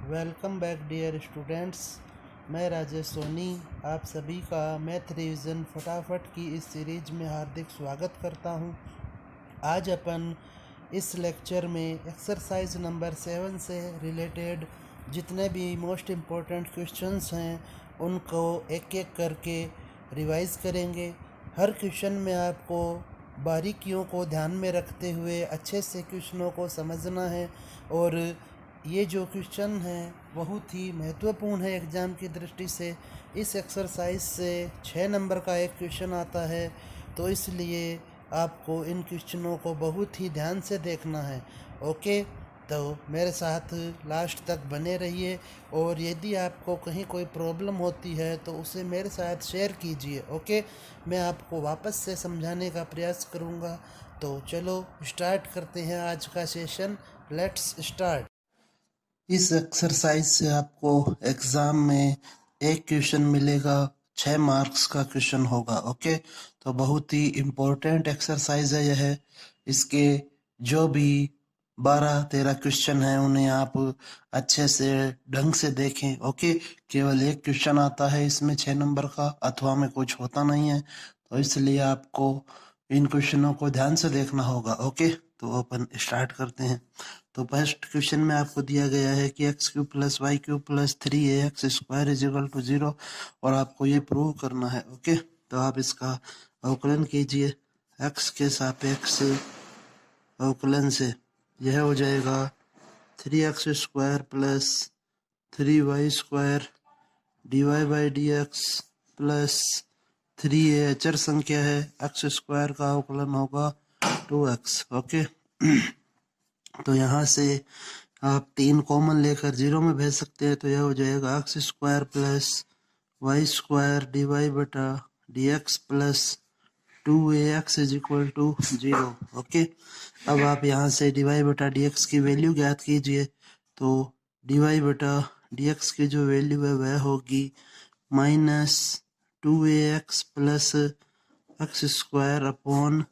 Welcome back dear students. मैं राजेश सोनी आप सभी का मैथ रिवीजन फटाफट की इस सीरीज में हार्दिक स्वागत करता हूं। आज अपन इस लेक्चर में एक्सरसाइज नंबर 7 से रिलेटेड जितने भी मोस्ट इम्पोर्टेंट क्वेश्चंस हैं उनको एक एक करके रिवाइज करेंगे। हर क्वेश्चन में आपको बारीकियों को ध्यान में रखते हुए अच्छे से क्वेश्चनों को समझना है और ये जो क्वेश्चन हैं बहुत ही महत्वपूर्ण है एग्ज़ाम की दृष्टि से। इस एक्सरसाइज से 6 नंबर का एक क्वेश्चन आता है, तो इसलिए आपको इन क्वेश्चनों को बहुत ही ध्यान से देखना है। ओके, तो मेरे साथ लास्ट तक बने रहिए और यदि आपको कहीं कोई प्रॉब्लम होती है तो उसे मेरे साथ शेयर कीजिए। ओके, मैं आपको वापस से समझाने का प्रयास करूँगा। तो चलो स्टार्ट करते हैं आज का सेशन। Let's start. इस एक्सरसाइज से आपको एग्ज़ाम में एक क्वेश्चन मिलेगा, 6 मार्क्स का क्वेश्चन होगा। ओके, तो बहुत ही इम्पोर्टेंट एक्सरसाइज है यह। इसके जो भी 12-13 क्वेश्चन हैं उन्हें आप अच्छे से ढंग से देखें। ओके, केवल एक क्वेश्चन आता है इसमें 6 नंबर का, अथवा में कुछ होता नहीं है, तो इसलिए आपको इन क्वेश्चनों को ध्यान से देखना होगा। ओके, तो अपन स्टार्ट करते हैं। तो फर्स्ट क्वेश्चन में आपको दिया गया है कि x cube plus y cube plus 3ax² is equal to 0 और आपको ये प्रूव करना है। ओके, तो आप इसका अवकलन कीजिए। एक्स के सापेक्ष अवकलन से यह हो जाएगा 3x² plus 3y² dy/dx plus 3a अचर संख्या है, x² का अवकलन होगा 2x। ओके, तो यहाँ से आप 3 कॉमन लेकर 0 में भेज सकते हैं, तो यह हो जाएगा x² plus y² dy/dx plus 2ax is equal to 0। Okay, अब आप यहाँ से dy/dx की वैल्यू ज्ञात कीजिए। तो dy/dx की जो वैल्यू है वह होगी -2ax plus x² upon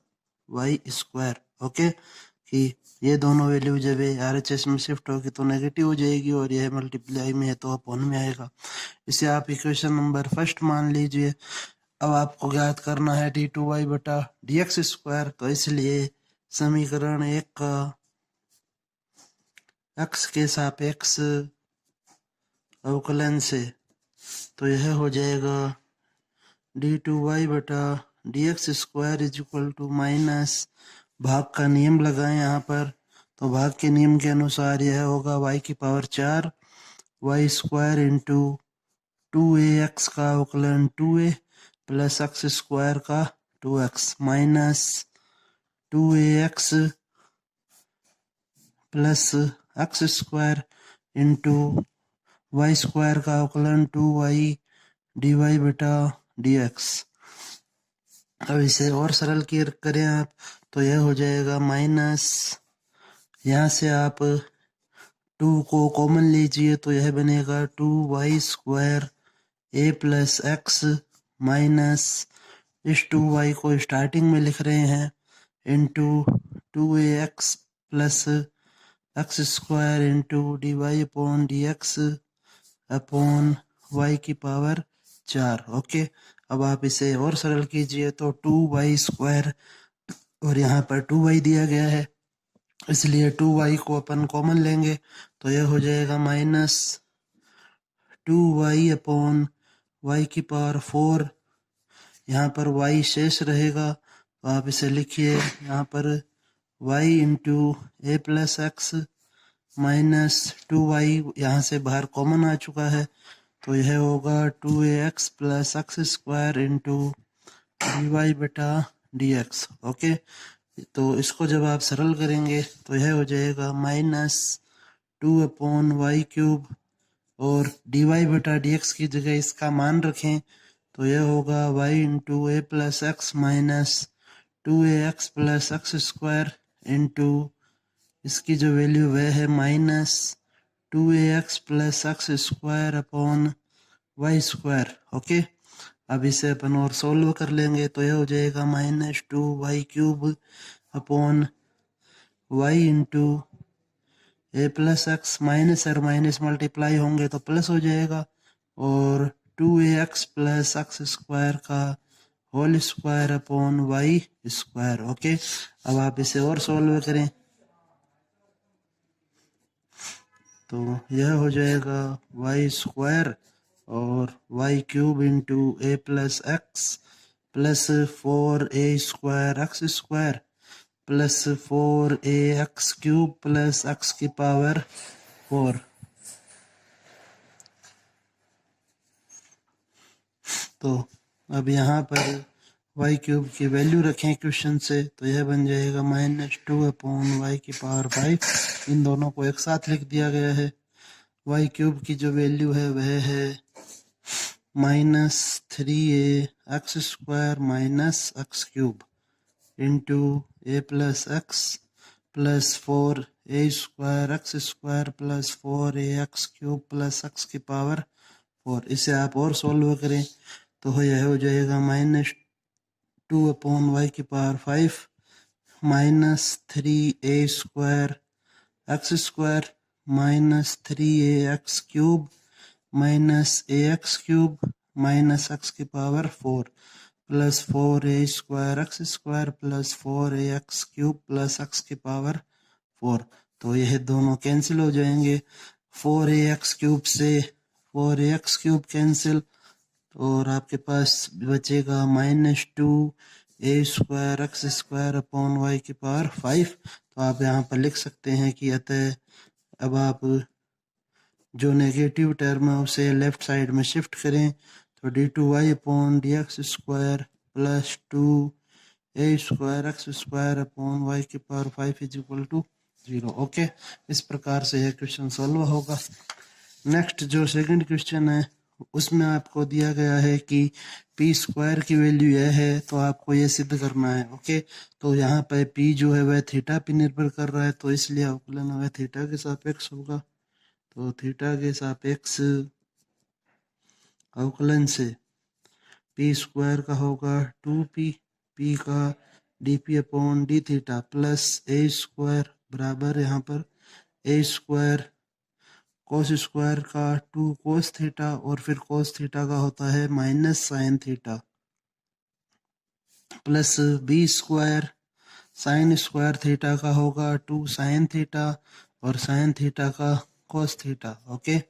y²। Okay, कि ये दोनों वैल्यू जब RHS में शिफ्ट होगी तो नेगेटिव हो जाएगी और यह मल्टीप्लाई में है तो अपॉन में आएगा। इसे आप इक्वेशन नंबर फर्स्ट मान लीजिए। अब आपको ज्ञात करना है d2y/dx², तो इसलिए समीकरण 1 का x के सापेक्ष अवकलन से तो यह हो जाएगा d2y/dx² is equal to minus, भाग का नियम लगाएं यहाँ पर, तो भाग के नियम के अनुसार यह होगा y⁴ y² इंटू 2ax का अवकलन 2a प्लस x² का 2x minus 2ax plus x² into y² का अवकलन 2y dy/dx। अब इसे और सरल करें आप, तो यह हो जाएगा माइनस, यहाँ से आप 2 को कॉमन लीजिए तो यह बनेगा 2y² a plus x minus, इस 2y को स्टार्टिंग में लिख रहे हैं, into 2ax plus x² into dy/dx upon y⁴। Okay, अब आप इसे और सरल कीजिए तो 2y² और यहाँ पर 2y दिया गया है, इसलिए 2y को अपन कॉमन लेंगे तो यह हो जाएगा माइनस 2y अपॉन y⁴। यहाँ पर y शेष रहेगा, तो आप इसे लिखिए यहाँ पर y into a plus x minus 2y, यहाँ से बाहर कॉमन आ चुका है, तो यह होगा 2ax plus x² into dy/dx। Okay, तो इसको जब आप सरल करेंगे तो यह हो जाएगा -2 अपॉन y³ और dy/dx की जगह इसका मान रखें तो यह होगा y into a plus x minus 2ax plus x² into इसकी जो वैल्यू वह है -2ax plus x² upon y²। Okay, अब इसे अपन और सोल्व कर लेंगे तो यह हो जाएगा -2y³ upon y into a plus x, minus और माइनस मल्टीप्लाई होंगे तो प्लस हो जाएगा, और 2ax प्लस एक्स स्क्वायर का whole square upon y square. Okay, अब आप इसे और सॉल्व करें तो यह हो जाएगा वाई स्क्वायर और y cube into a plus x plus 4a² x square plus 4ax cube plus x की पावर 4। तो अब यहाँ पर वाई क्यूब की वैल्यू रखें क्वेश्चन से, तो यह बन जाएगा -2 अपॉन वाई की पावर 5। इन दोनों को एक साथ लिख दिया गया है। वाई क्यूब की जो वैल्यू है वह है -3a x square minus x cube into a plus x plus 4a² x square plus 4ax cube plus x की पावर 4। इसे आप और सॉल्व करें तो यह हो जाएगा -2 अपॉन वाई की power 5 -3a² x square minus 3ax cube minus ax cube minus x की power 4 plus 4a² x square plus 4ax cube plus x की पावर 4। तो यह दोनों कैंसिल हो जाएंगे, 4ax क्यूब से 4ax क्यूब कैंसिल, और आपके पास बचेगा -2a² x square upon y की पावर 5। तो आप यहाँ पर लिख सकते हैं कि अतः अब आप जो नेगेटिव टर्म है उसे लेफ्ट साइड में शिफ्ट करें, तो d2y upon D x square plus 2a² x square upon y की power 5 is equal to 0। Okay, इस प्रकार से यह क्वेश्चन सॉल्व होगा। नेक्स्ट जो सेकंड क्वेश्चन है उसमें आपको दिया गया है कि पी स्क्वायर की वैल्यू यह है, तो आपको यह सिद्ध करना है। ओके, तो यहाँ पर पी जो है वह थीटा पे निर्भर कर रहा है, तो इसलिए अवकलन वह थीटा के सापेक्ष होगा। तो थीटा के सापेक्ष अवकलन से पी स्क्वायर का होगा 2p, पी का d upon D theta plus ए स्क्वायर बराबर यहाँ पर ए स्क्वायर कोस स्क्वायर का 2 कोस थीटा, और फिर कोस थीटा का होता है minus sine theta plus B square sine square theta का होगा 2 साइन थीटा और साइन थीटा का कोस थीटा। ओके,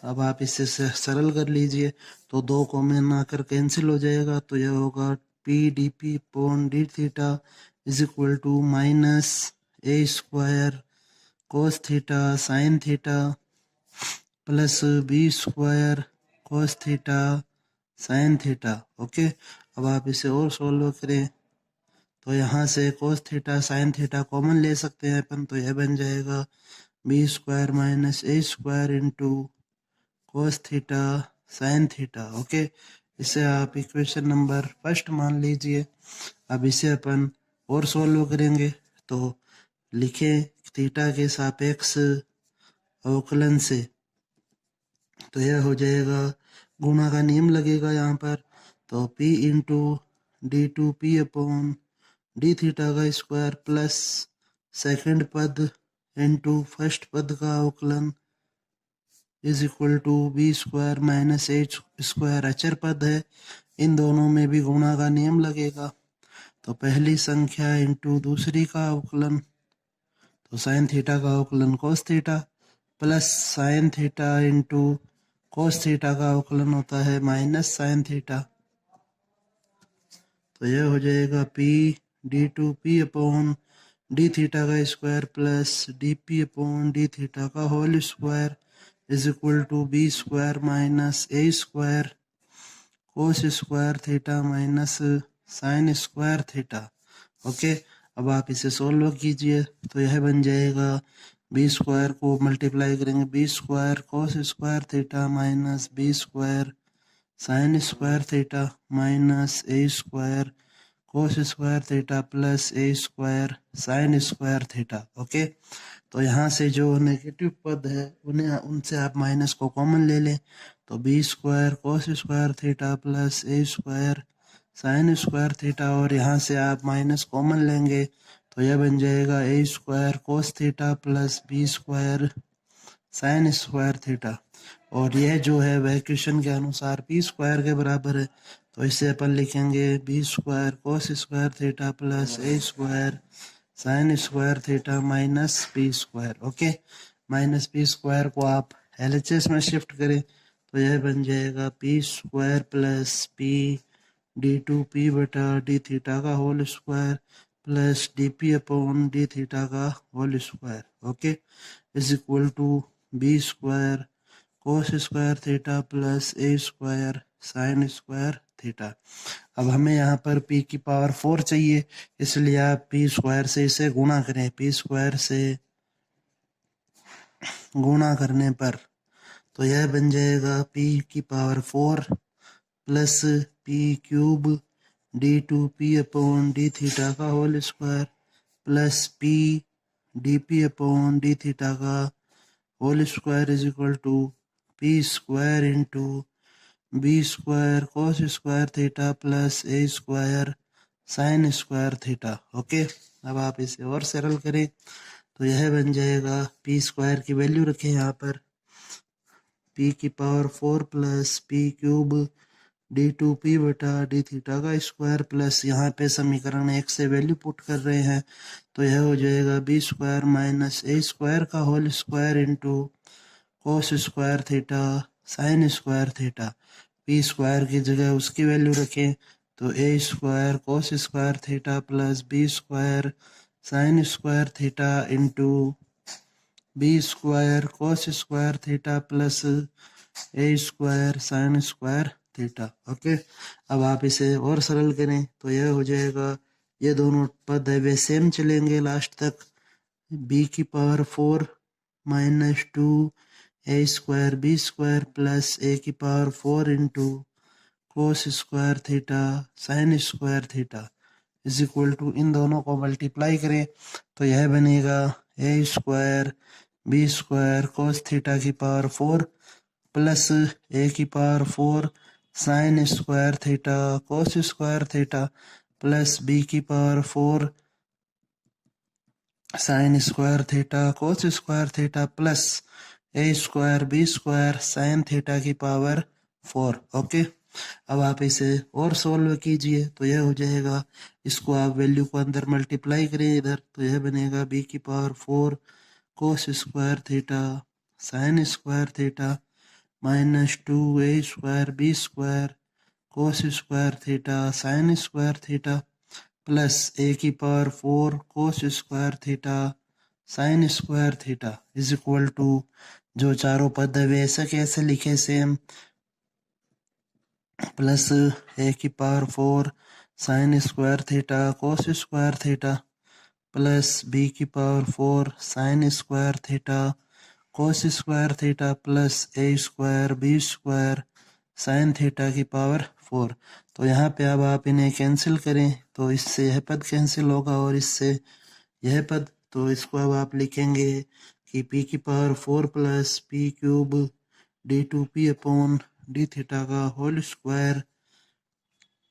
अब आप इसे सरल कर लीजिए, तो 2 कॉमन आकर कैंसिल हो जाएगा, तो यह होगा p d P upon D theta is equal to minus A square cos theta sine theta plus B square cos theta sine theta. Okay, अब आप इसे और सॉल्व करें तो यहाँ से cos theta sine theta common ले सकते हैं अपन, तो यह बन जाएगा बी स्क्वायर माइनस ए square into cos theta sine theta. Okay, इसे आप इक्वेशन नंबर फर्स्ट मान लीजिए। अब इसे अपन और सॉल्व करेंगे, तो लिखें थीटा के सापेक्ष अवकलन से, तो यह हो जाएगा गुणा का नियम लगेगा यहाँ पर, तो p into d two P upon D theta का स्क्वायर प्लस सेकंड पद इंटू फर्स्ट पद का अवकलन is equal to b square minus h square. अचर पद है, इन दोनों में भी गुणा का नियम लगेगा, तो पहली संख्या इंटू दूसरी का अवकलन, तो साइन थीटा का अवकलन कोस theta plus sine theta into cos theta का अवकलन होता है माइनस साइन थीटा। तो यह हो जाएगा p d two P upon D theta का square plus d P upon D theta का whole square is equal to b square minus A square cos square theta minus sine square theta. Okay, अब आप इसे solve कीजिए, तो यह बन जाएगा बी स्क्वायर को मल्टीप्लाई करेंगे b square cos square theta minus b square sine square theta minus ए square cos square theta plus ए square sine square theta. Okay, तो यहाँ से जो नेगेटिव पद है उनसे आप माइनस को कॉमन ले लें, तो b square cos square theta plus ए स्क्वायर साइन स्क्वायर थीटा, और यहाँ से आप माइनस कॉमन लेंगे तो यह बन जाएगा ए square cos theta plus B square sine square theta. और यह जो है वह क्वेश्चन के अनुसार पी स्क्वायर के बराबर है, तो इसे अपन लिखेंगे b square cos square theta plus ए square sine square theta minus p square. Okay, minus p square को आप एलएचएस में शिफ्ट करें तो यह बन जाएगा p square plus p d two p बटा डी थीटा का whole square plus d P upon D theta का whole square. Okay, is equal to b square cos square theta plus A square sine square theta. अब हमें यहाँ पर p की power 4 चाहिए, इसलिए आप p स्क्वायर से इसे गुणा करें। p स्क्वायर से गुणा करने पर तो यह बन जाएगा p की power 4 plus p cube D two P upon D theta का whole square plus p D P upon D theta का whole square is equal to P square into B square cos square theta plus A square sine square theta. Okay, अब आप इसे और सरल करें तो यह बन जाएगा पी स्क्वायर की वैल्यू रखें यहाँ पर पी की power 4 plus P cube D two p बटा डी थीटा का स्क्वायर प्लस यहाँ पे समीकरण 1 से वैल्यू पुट कर रहे हैं तो यह हो जाएगा बी स्क्वायर माइनस ए स्क्वायर का whole square into cos square theta sine square theta. P square की जगह उसकी वैल्यू रखें तो A square cos square theta plus B square sine square theta into B square cos square theta plus A square sine square theta. Okay, अब आप इसे और सरल करें तो यह हो जाएगा, ये दोनों पद है वे सेम चलेंगे लास्ट तक, बी की power 4 minus 2 A square B square plus A की power 4 into cos square theta sine square theta is equal to, इन दोनों को मल्टीप्लाई करें तो यह बनेगा A square B square cos theta की पावर 4 प्लस ए की power 4 sine square theta cos square theta plus B की power 4 sine square theta cos square theta plus ए square B square sine theta की power 4। Okay, अब आप इसे और solve कीजिए तो यह हो जाएगा, इसको आप वैल्यू को अंदर मल्टीप्लाई करें इधर तो यह बनेगा बी की power 4 cos square theta sine square theta minus 2 A square B square cos square theta sine square theta plus A की power 4 cos square theta sine square theta is equal to, जो चारों पद है वैसे कैसे लिखे same, plus A की power 4 sine square theta cos square theta plus B की power 4 sine square theta cos square theta plus ए square B square sine theta की पावर 4। तो यहाँ पे अब आप इन्हें कैंसिल करें तो इससे यह पद कैंसिल होगा और इससे यह पद, तो इसको अब आप लिखेंगे कि पी की power 4 plus P cube D two P upon D theta का होल स्क्वायर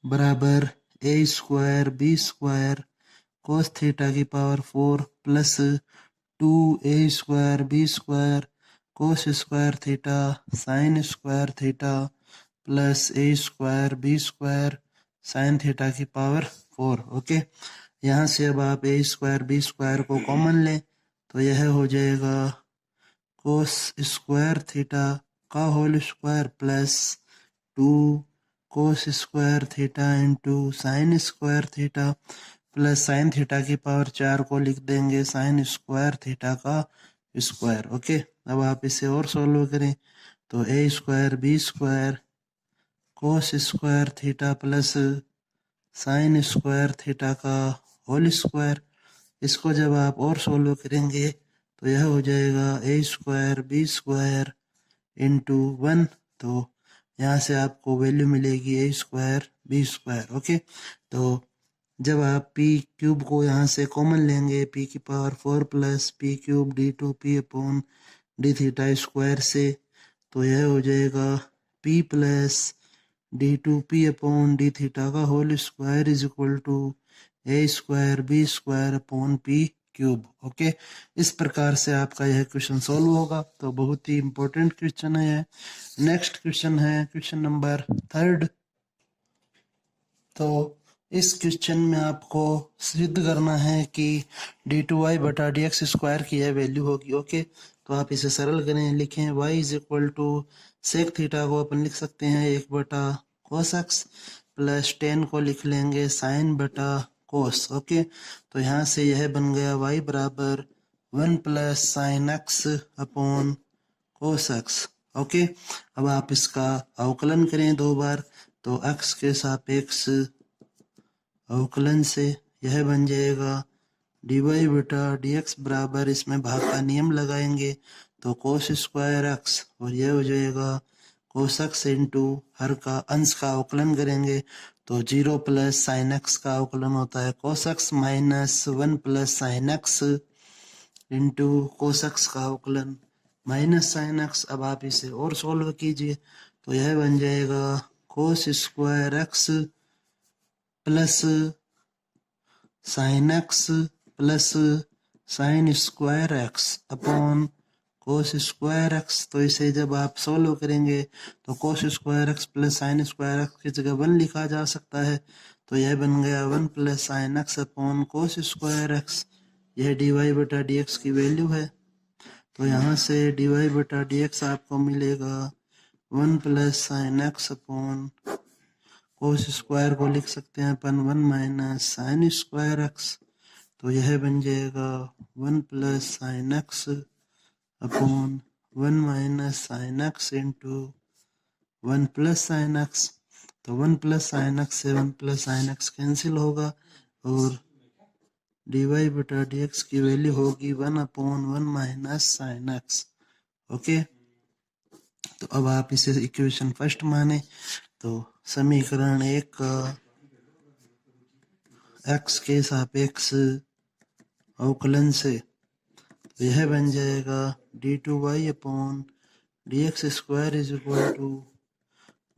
बराबर ए square B square cos theta की power 4 plus 2 A square B square cos square theta sine square theta plus A square B square sine theta की power 4। Okay, यहाँ से अब आप A square B square को common लें तो यह हो जाएगा कोस स्क्वायर थीटा का whole square plus 2 cos square theta into sine square theta plus sine theta की पावर 4 को लिख देंगे साइन स्क्वायर थीटा का स्क्वायर। ओके, अब आप इसे और सॉल्व करें तो A square B square cos square theta plus sine square theta का होल स्क्वायर, इसको जब आप और सॉल्व करेंगे तो यह हो जाएगा ए स्क्वायर बी स्क्वायर इंटू 1, तो यहाँ से आपको वैल्यू मिलेगी ए स्क्वायर बी स्क्वायर। ओके, तो जब आप पी क्यूब को यहाँ से कॉमन लेंगे पी की power 4 plus P cube D two P upon D theta square से तो यह हो जाएगा P plus D two P upon D theta का whole square is equal to A square B square upon P cube. Okay, इस प्रकार से आपका यह क्वेश्चन सॉल्व होगा। तो बहुत ही इंपॉर्टेंट क्वेश्चन है यह। नेक्स्ट क्वेश्चन है क्वेश्चन नंबर 3। तो इस क्वेश्चन में आपको सिद्ध करना है कि d2y बटा dx स्क्वायर की यह वैल्यू होगी। ओके, तो आप इसे सरल करें, लिखें y is equal to sec theta को अपन लिख सकते हैं 1 बटा कोस एक्स, प्लस टेन को लिख लेंगे साइन बटा कोस। ओके, तो यहाँ से यह बन गया y बराबर 1 plus sine x upon cos x. Okay, अब आप इसका अवकलन करें 2 बार, तो x के सापेक्ष अवकलन से यह बन जाएगा dy बटा dx बराबर, इसमें भाग का नियम लगाएंगे तो कोस स्क्वायर एक्स, और यह हो जाएगा कोस एक्स इंटू हर का अंश का अवकलन करेंगे तो 0 प्लस साइन एक्स का अवकलन होता है cos x minus 1 plus sine x into cos x का अवकलन माइनस साइन एक्स। अब आप इसे और सोल्व कीजिए तो यह बन जाएगा cos square x plus sign x plus sine square x upon कोस स्क्वायर एक्स। तो इसे जब आप सोल्व करेंगे तो cos square x plus sine square x की जगह 1 लिखा जा सकता है, तो यह बन गया 1 प्लस साइन एक्स अपॉन कोस स्क्वायर एक्स। यह dy बटा dx की वैल्यू है। तो यहाँ से dy बटा dx आपको मिलेगा 1 plus sine x upon cos square को लिख सकते हैं अपन 1 माइनस साइन स्क्वायर एक्स, तो यह बन जाएगा 1 plus sine x upon 1 minus sine x into 1 plus sine x. तो 1 प्लस साइन एक्स से 1 प्लस साइन एक्स कैंसिल होगा और dy बटा dx की वैल्यू होगी 1 upon 1 minus sine x. Okay, तो अब आप इसे इक्वेशन फर्स्ट माने तो समीकरण 1 का x के सापेक्ष अवकलन से तो यह बन जाएगा d2y upon dx square is equal to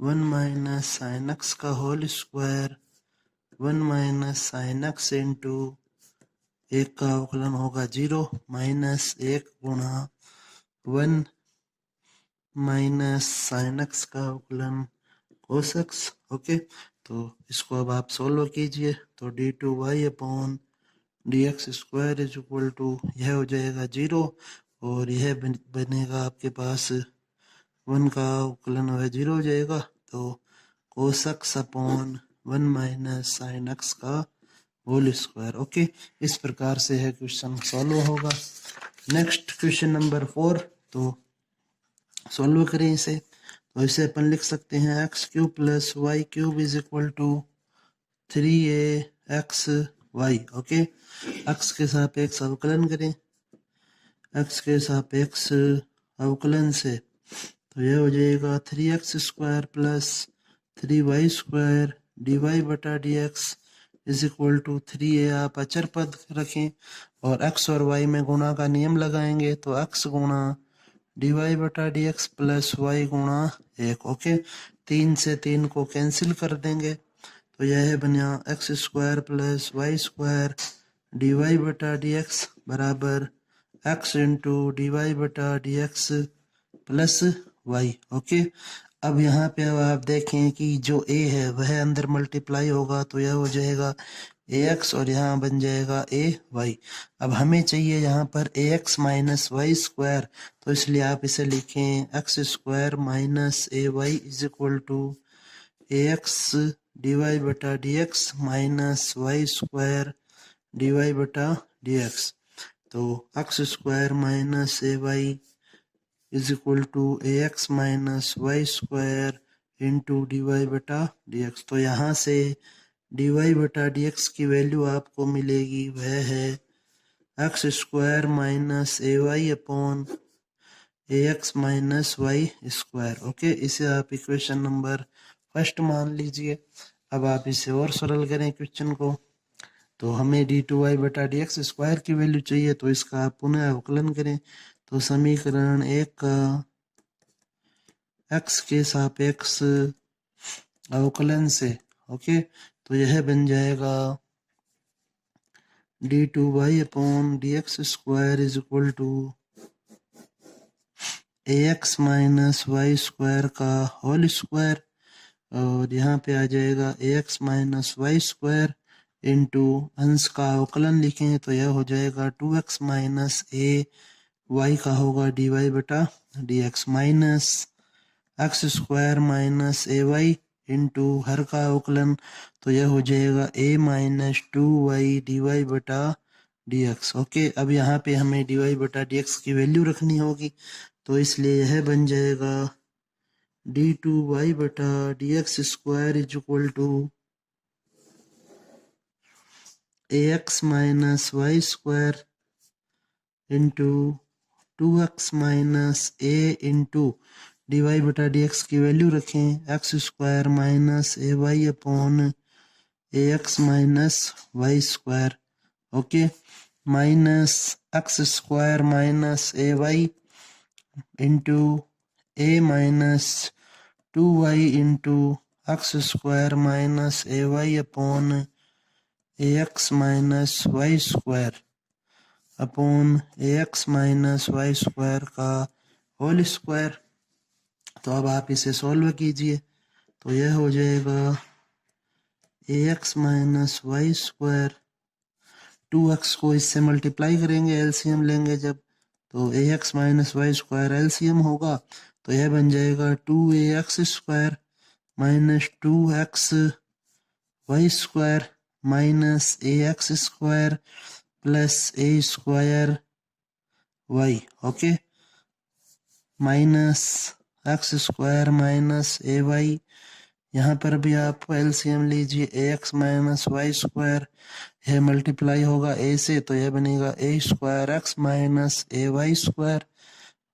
1 minus sine x का whole square 1 minus sine x into 1 का अवकलन होगा 0 माइनस 1 गुणा 1 माइनस साइन एक्स का अवकलन कोस एक्स। ओके, तो इसको अब आप सोल्व कीजिए तो d2y upon dx square is equal to यह हो जाएगा 0 और यह बनेगा आपके पास 1 का अवकलन वह 0 हो जाएगा, तो cos x upon 1 minus sine x का होल स्क्वायर। ओके, इस प्रकार से है क्वेश्चन सॉल्व होगा। नेक्स्ट क्वेश्चन नंबर 4, तो सॉल्व करें इसे। तो इसे अपन लिख सकते हैं x cube plus y cube is equal to 3axy। Okay, x के सापेक्ष अवकलन करें, एक्स के सापेक्ष अवकलन से तो यह हो जाएगा 3x square plus 3y square dy बटा dx is equal to 3a। आप अचर पद रखें और x और y में गुणा का नियम लगाएंगे तो x गुणा dy बटा dx प्लस y गुणा 1। ओके, 3 से 3 को कैंसिल कर देंगे तो यह बना x square plus y square dy बटा dx बराबर x इंटू dy बटा dx प्लस y। ओके, अब यहाँ पे अब आप देखें कि जो a है वह अंदर मल्टीप्लाई होगा तो यह हो जाएगा ax और यहाँ बन जाएगा ay। अब हमें चाहिए यहाँ पर ax माइनस वाई स्क्वायर, तो इसलिए आप इसे लिखें x square minus ay is equal to ax dy बटा dx minus Y square dy बटा dx। तो x square minus ay is equal to ax minus Y square into dy बटा dx। तो यहाँ से dy बटा dx की value आपको मिलेगी वह है x square minus ay upon ax minus Y square. Okay, इसे आप इक्वेशन नंबर फर्स्ट मान लीजिए। अब आप इसे और सरल करें क्वेश्चन को, तो हमें d2y बटा dx स्क्वायर की वैल्यू चाहिए तो इसका आप पुनः अवकलन करें तो समीकरण 1 का x के सापेक्ष अवकलन से ओके, तो यह बन जाएगा d2y upon dx square is equal to ax minus Y square का होल स्क्वायर, और यहाँ पे आ जाएगा ax minus Y square into अंश का अवकलन लिखें तो यह हो जाएगा 2x माइनस ए वाई का होगा dy बटा dx minus x square minus A Y into हर का अवकलन तो यह हो जाएगा a माइनस 2y dy बटा dx। ओके, अब यहाँ पे हमें dy बटा dx की वैल्यू रखनी होगी, तो इसलिए यह बन जाएगा d2y बटा dx square is equal to ax minus Y square into 2x minus A into dy बटा dx की वैल्यू रखें X square minus A Y upon A X minus Y square. Okay, minus x square minus A Y into A minus 2y into X square minus A Y upon A X minus Y square upon A X minus Y square का whole square. तो अब आप इसे solve कीजिए तो यह हो जाएगा A X minus Y square, 2x को इससे मल्टीप्लाई करेंगे, एलसीएम लेंगे जब, तो A X minus Y square LCM होगा तो यह बन जाएगा 2ax square minus 2x Y square minus A x square plus A square Y. Okay, minus x square minus A Y, यहाँ पर भी आप एलसीएम लीजिए, A X minus Y square यह मल्टीप्लाई होगा ए से तो यह बनेगा A square X minus A Y square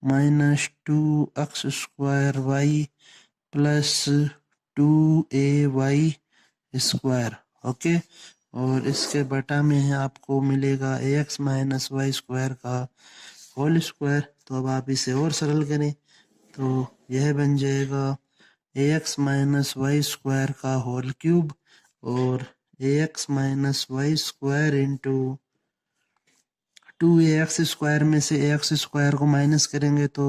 minus 2x square Y plus 2ay square. Okay, और इसके बटा में आपको मिलेगा A X minus Y square का होल स्क्वायर। तो अब आप इसे और सरल करें तो यह बन जाएगा A X minus Y square का होल क्यूब और A X minus Y square into 2ax square में से ए एक्स स्क्वायर को माइनस करेंगे तो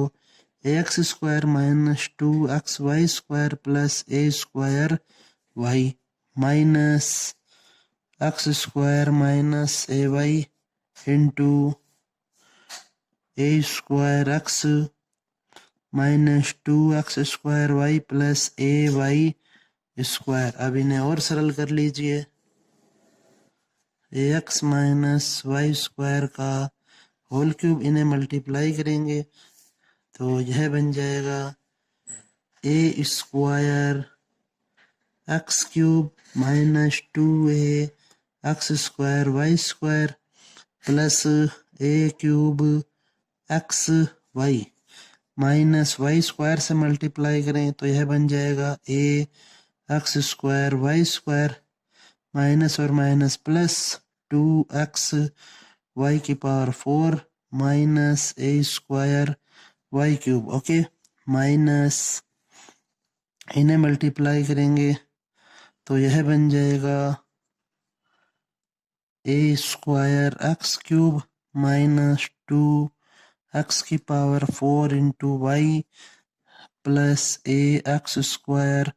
A x square minus 2x Y square plus A square Y minus x square minus A Y into A square X minus 2x square Y plus A Y square. अब इन्हें और सरल कर लीजिए, A X minus Y square का whole cube इन्हें multiply करेंगे तो यह बन जाएगा ए square x cube minus 2a x square Y square plus ए cube x Y minus Y square से मल्टीप्लाई करें तो यह बन जाएगा A x square Y square minus और माइनस प्लस 2x वाई की पावर 4 माइनस ए square Y cube. Okay, minus इन्हें multiply करेंगे तो यह बन जाएगा ए square x cube minus 2x की power 4 into Y plus A x square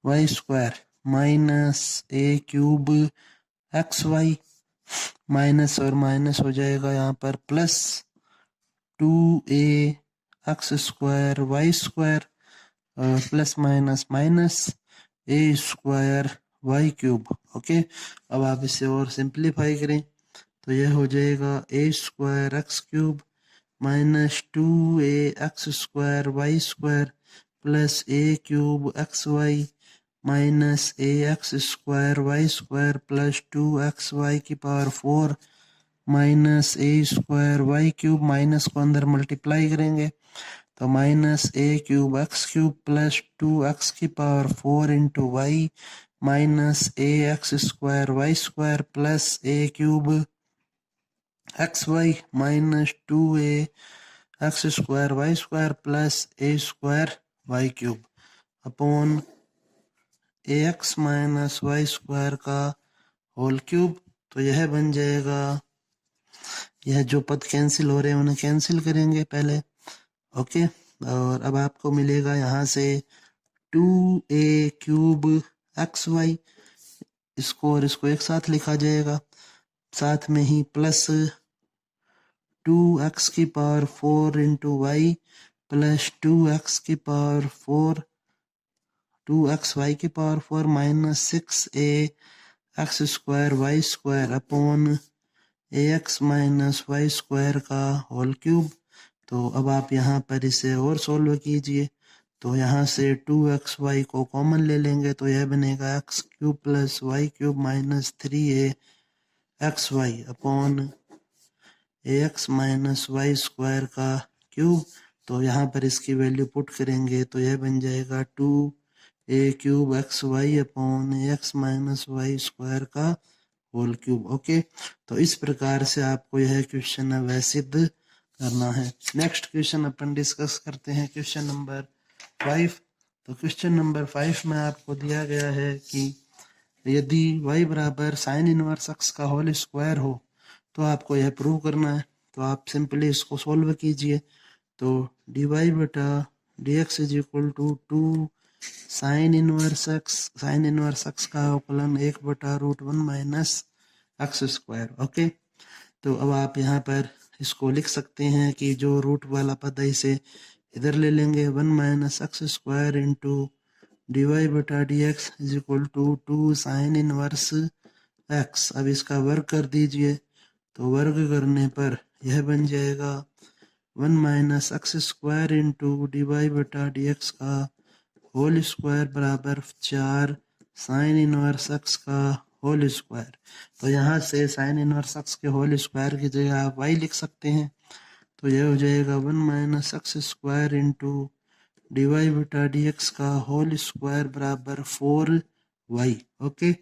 Y square minus A cube x Y minus और minus हो जाएगा यहाँ पर plus 2a x square Y square और प्लस माइनस माइनस ए स्क्वायर वाई क्यूब। ओके, अब आप इसे और सिंप्लीफाई करें तो यह हो जाएगा ए square x cube minus 2a x square Y square plus ए क्यूब एक्स वाई माइनस ए x square Y square plus 2x Y की पावर 4 माइनस ए स्क्वायर वाई क्यूब, माइनस को अंदर मल्टीप्लाई करेंगे तो माइनस ए cube x cube plus 2x की power 4 into y minus A x square Y square plus A cube x Y minus 2a x square Y square plus A square Y cube upon A X minus Y square का whole cube. तो यह बन जाएगा यह जो पद cancel हो रहे हैं उन्हें कैंसिल करेंगे पहले। ओके, और अब आपको मिलेगा यहाँ से 2a³ xy, इसको और इसको एक साथ लिखा जाएगा, साथ में ही plus 2x⁴ into Y plus 2x⁴ 2xy⁴ minus 6a x² upon ax minus y² का होल क्यूब। तो अब आप यहाँ पर इसे और सोल्व कीजिए, तो यहाँ से 2xy को कॉमन ले लेंगे तो यह बनेगा x³ plus y³ minus 3a xy upon ax minus y² का क्यूब। तो यहाँ पर इसकी वैल्यू पुट करेंगे तो यह बन जाएगा 2a³ xy upon ax minus y² का होल क्यूब। ओके, तो इस प्रकार से आपको यह क्वेश्चन अब सिद्ध करना है। नेक्स्ट क्वेश्चन अपन डिस्कस करते हैं, क्वेश्चन नंबर 5। तो क्वेश्चन नंबर 5 में आपको दिया गया है कि यदि y बराबर साइन इनवर्स x का होल स्क्वायर हो तो आपको यह प्रूव करना है। तो आप सिंपली इसको सोल्व कीजिए। तो dy/dx is equal to 2 sine inverse x का अवकलन 1/√1 माइनस x²। ओके, तो अब आप यहाँ पर इसको लिख सकते हैं कि जो रूट वाला पद है इसे इधर ले लेंगे, 1 minus x² into dy/dx is equal to 2 sine inverse x। अब इसका वर्ग कर दीजिए, तो वर्ग करने पर यह बन जाएगा 1 माइनस x² इंटू dy/dx का होल स्क्वायर बराबर 4 साइन इनवर्स x का होल स्क्वायर। तो यहाँ से साइन इनवर्स x के होल स्क्वायर की जगह आप y लिख सकते हैं। तो यह हो जाएगा 1 माइनस x² इंटू dy/dx का होल स्क्वायर बराबर 4y। ओके,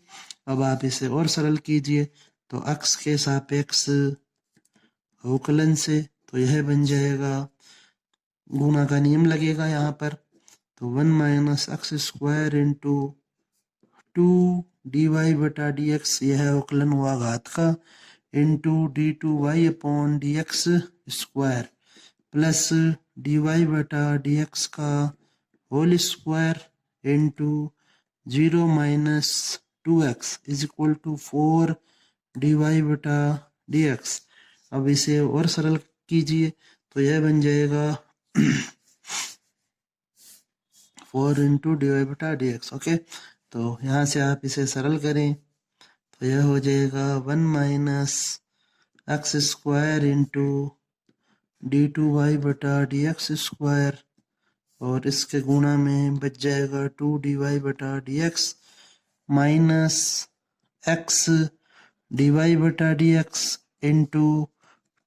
अब आप इसे और सरल कीजिए, तो x के सापेक्ष अवकलन से तो यह बन जाएगा, गुणा का नियम लगेगा यहाँ पर, तो 1 माइनस x² इंटू 2 dy/dx यह अवकलन हुआ घात का, into d2y upon dx² plus dy/dx का whole square into 0 minus 2x is equal to 4 dy/dx। अब इसे और सरल कीजिए, तो यह बन जाएगा 4 इंटू dy/dx। ओके, तो यहाँ से आप इसे सरल करें तो यह हो जाएगा 1 माइनस x² इंटू d2y/dx² और इसके गुणा में बच जाएगा 2 dy/dx minus x dy/dx into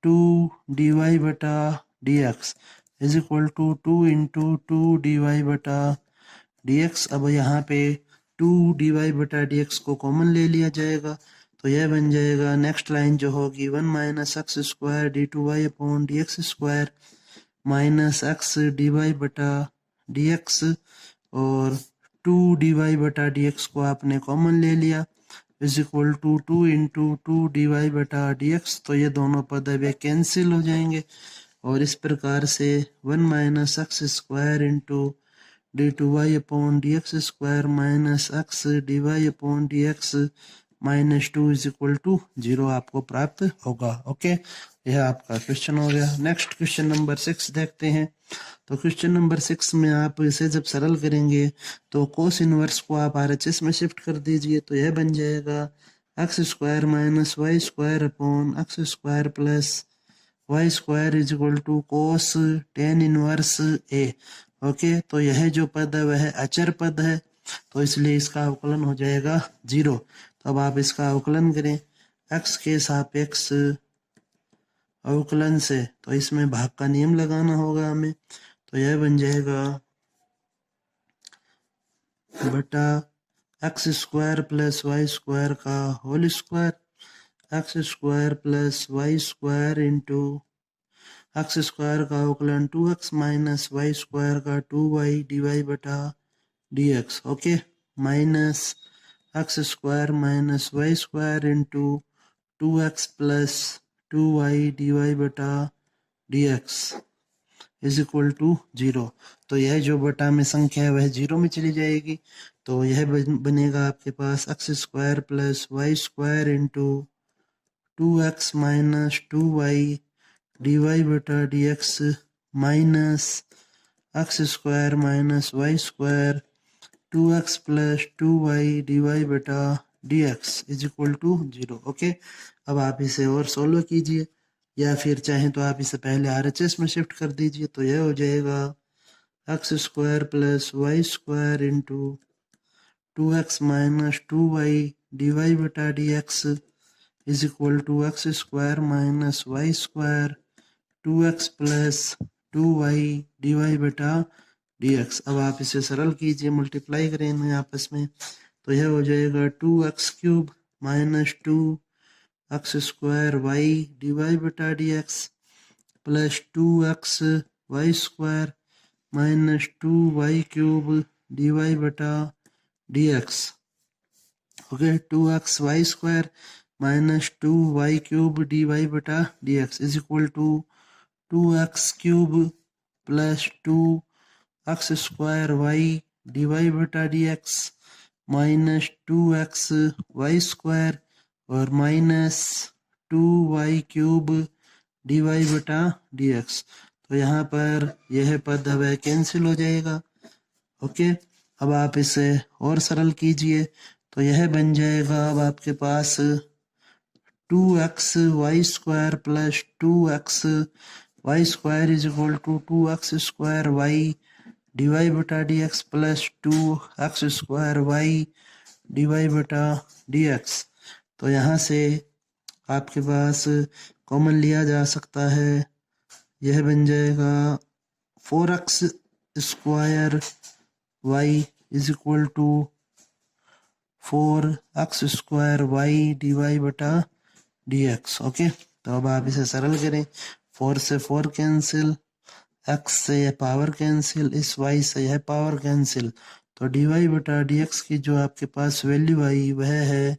2 dy/dx is equal to 2 into 2 dy/dx। अब यहाँ पे 2 dy/dx को कॉमन ले लिया जाएगा, तो यह बन जाएगा, नेक्स्ट लाइन जो होगी 1 minus x² d2y upon dx² minus x dy/dx और 2 dy/dx को आपने कॉमन ले लिया is equal to 2 into 2 dy/dx। तो ये दोनों पद अब कैंसिल हो जाएंगे और इस प्रकार से 1 minus x² into d2y upon dx² minus x dy upon dx minus 2 is equal to 0 आपको प्राप्त होगा। ओके, यह आपका क्वेश्चन हो गया। नेक्स्ट क्वेश्चन नंबर 6 देखते हैं। तो क्वेश्चन नंबर 6 में आप इसे जब सरल करेंगे तो कोस इनवर्स को आप RHS में शिफ्ट कर दीजिए, तो यह बन जाएगा x² minus y² upon x² plus y² is equal to cos tan inverse a। Okay, तो यह जो पद है वह अचर पद है, तो इसलिए इसका अवकलन हो जाएगा 0। तो अब आप इसका अवकलन करें x के सापेक्ष अवकलन से, तो इसमें भाग का नियम लगाना होगा हमें, तो यह बन जाएगा बटा x² प्लस y² का whole square, x² plus y² into x² का अवकलन 2x माइनस y² का 2y dy/dx। Okay, minus x² minus y² into 2x plus 2y dy बटा dx इज इक्वल टू 0। तो यह जो बटा में संख्या है वह 0 में चली जाएगी। तो यह बनेगा आपके पास x square plus y square into 2x minus 2y dy बटा dx minus x square minus Y square 2x plus 2y dy बटा dx is equal to 0। Okay, अब आप इसे और सोल्व कीजिए, या फिर चाहें तो आप इसे पहले RHS में शिफ्ट कर दीजिए। तो यह हो जाएगा x square plus y square into 2x minus 2y dy बटा dx is equal to x square minus Y square 2x plus 2y dy बटा dx। अब आप इसे सरल कीजिए, मल्टीप्लाई करें इन्हें आपस में। तो यह हो जाएगा 2x cube minus 2x square y dy बटा dx plus 2x Y square minus 2y cube dy बटा dx। Okay, 2x Y square minus 2y cube dy बटा dx is equal to 2x cube plus 2x square y dy बटा dx minus 2x Y square और minus 2y cube dy बटा dx। तो यहाँ पर यह पद अब कैंसिल हो जाएगा। ओके, अब आप इसे और सरल कीजिए। तो यह बन जाएगा अब आपके पास 2x Y square plus 2x Y square is equal to 2x square y dy बटा dx plus 2x square y dy बटा dx। तो यहाँ से आपके पास कॉमन लिया जा सकता है, यह बन जाएगा 4x square y is equal to 4x square y dy बटा dx। ओके, तो अब आप इसे सरल करें। 4 से 4 कैंसिल, x से यह पावर कैंसिल, इस y से यह पावर कैंसिल। तो dy बटा dx की जो आपके पास वैल्यू आई वह है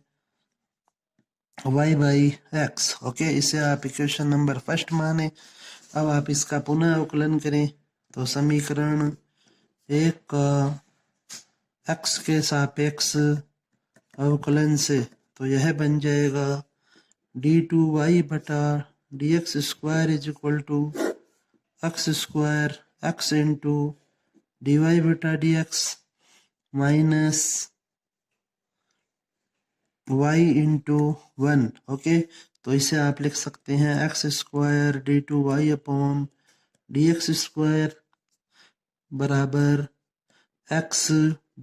y बाई x। ओके, इसे आप इक्वेशन नंबर फर्स्ट माने। अब आप इसका पुनः अवकलन करें। तो समीकरण 1 का x के सापेक्ष अवकलन से तो यह बन जाएगा d2y बटा dx square is equal to x square x into dy बटा dx minus y into 1। Okay, तो इसे आप लिख सकते हैं x square d2y upon dx square बराबर x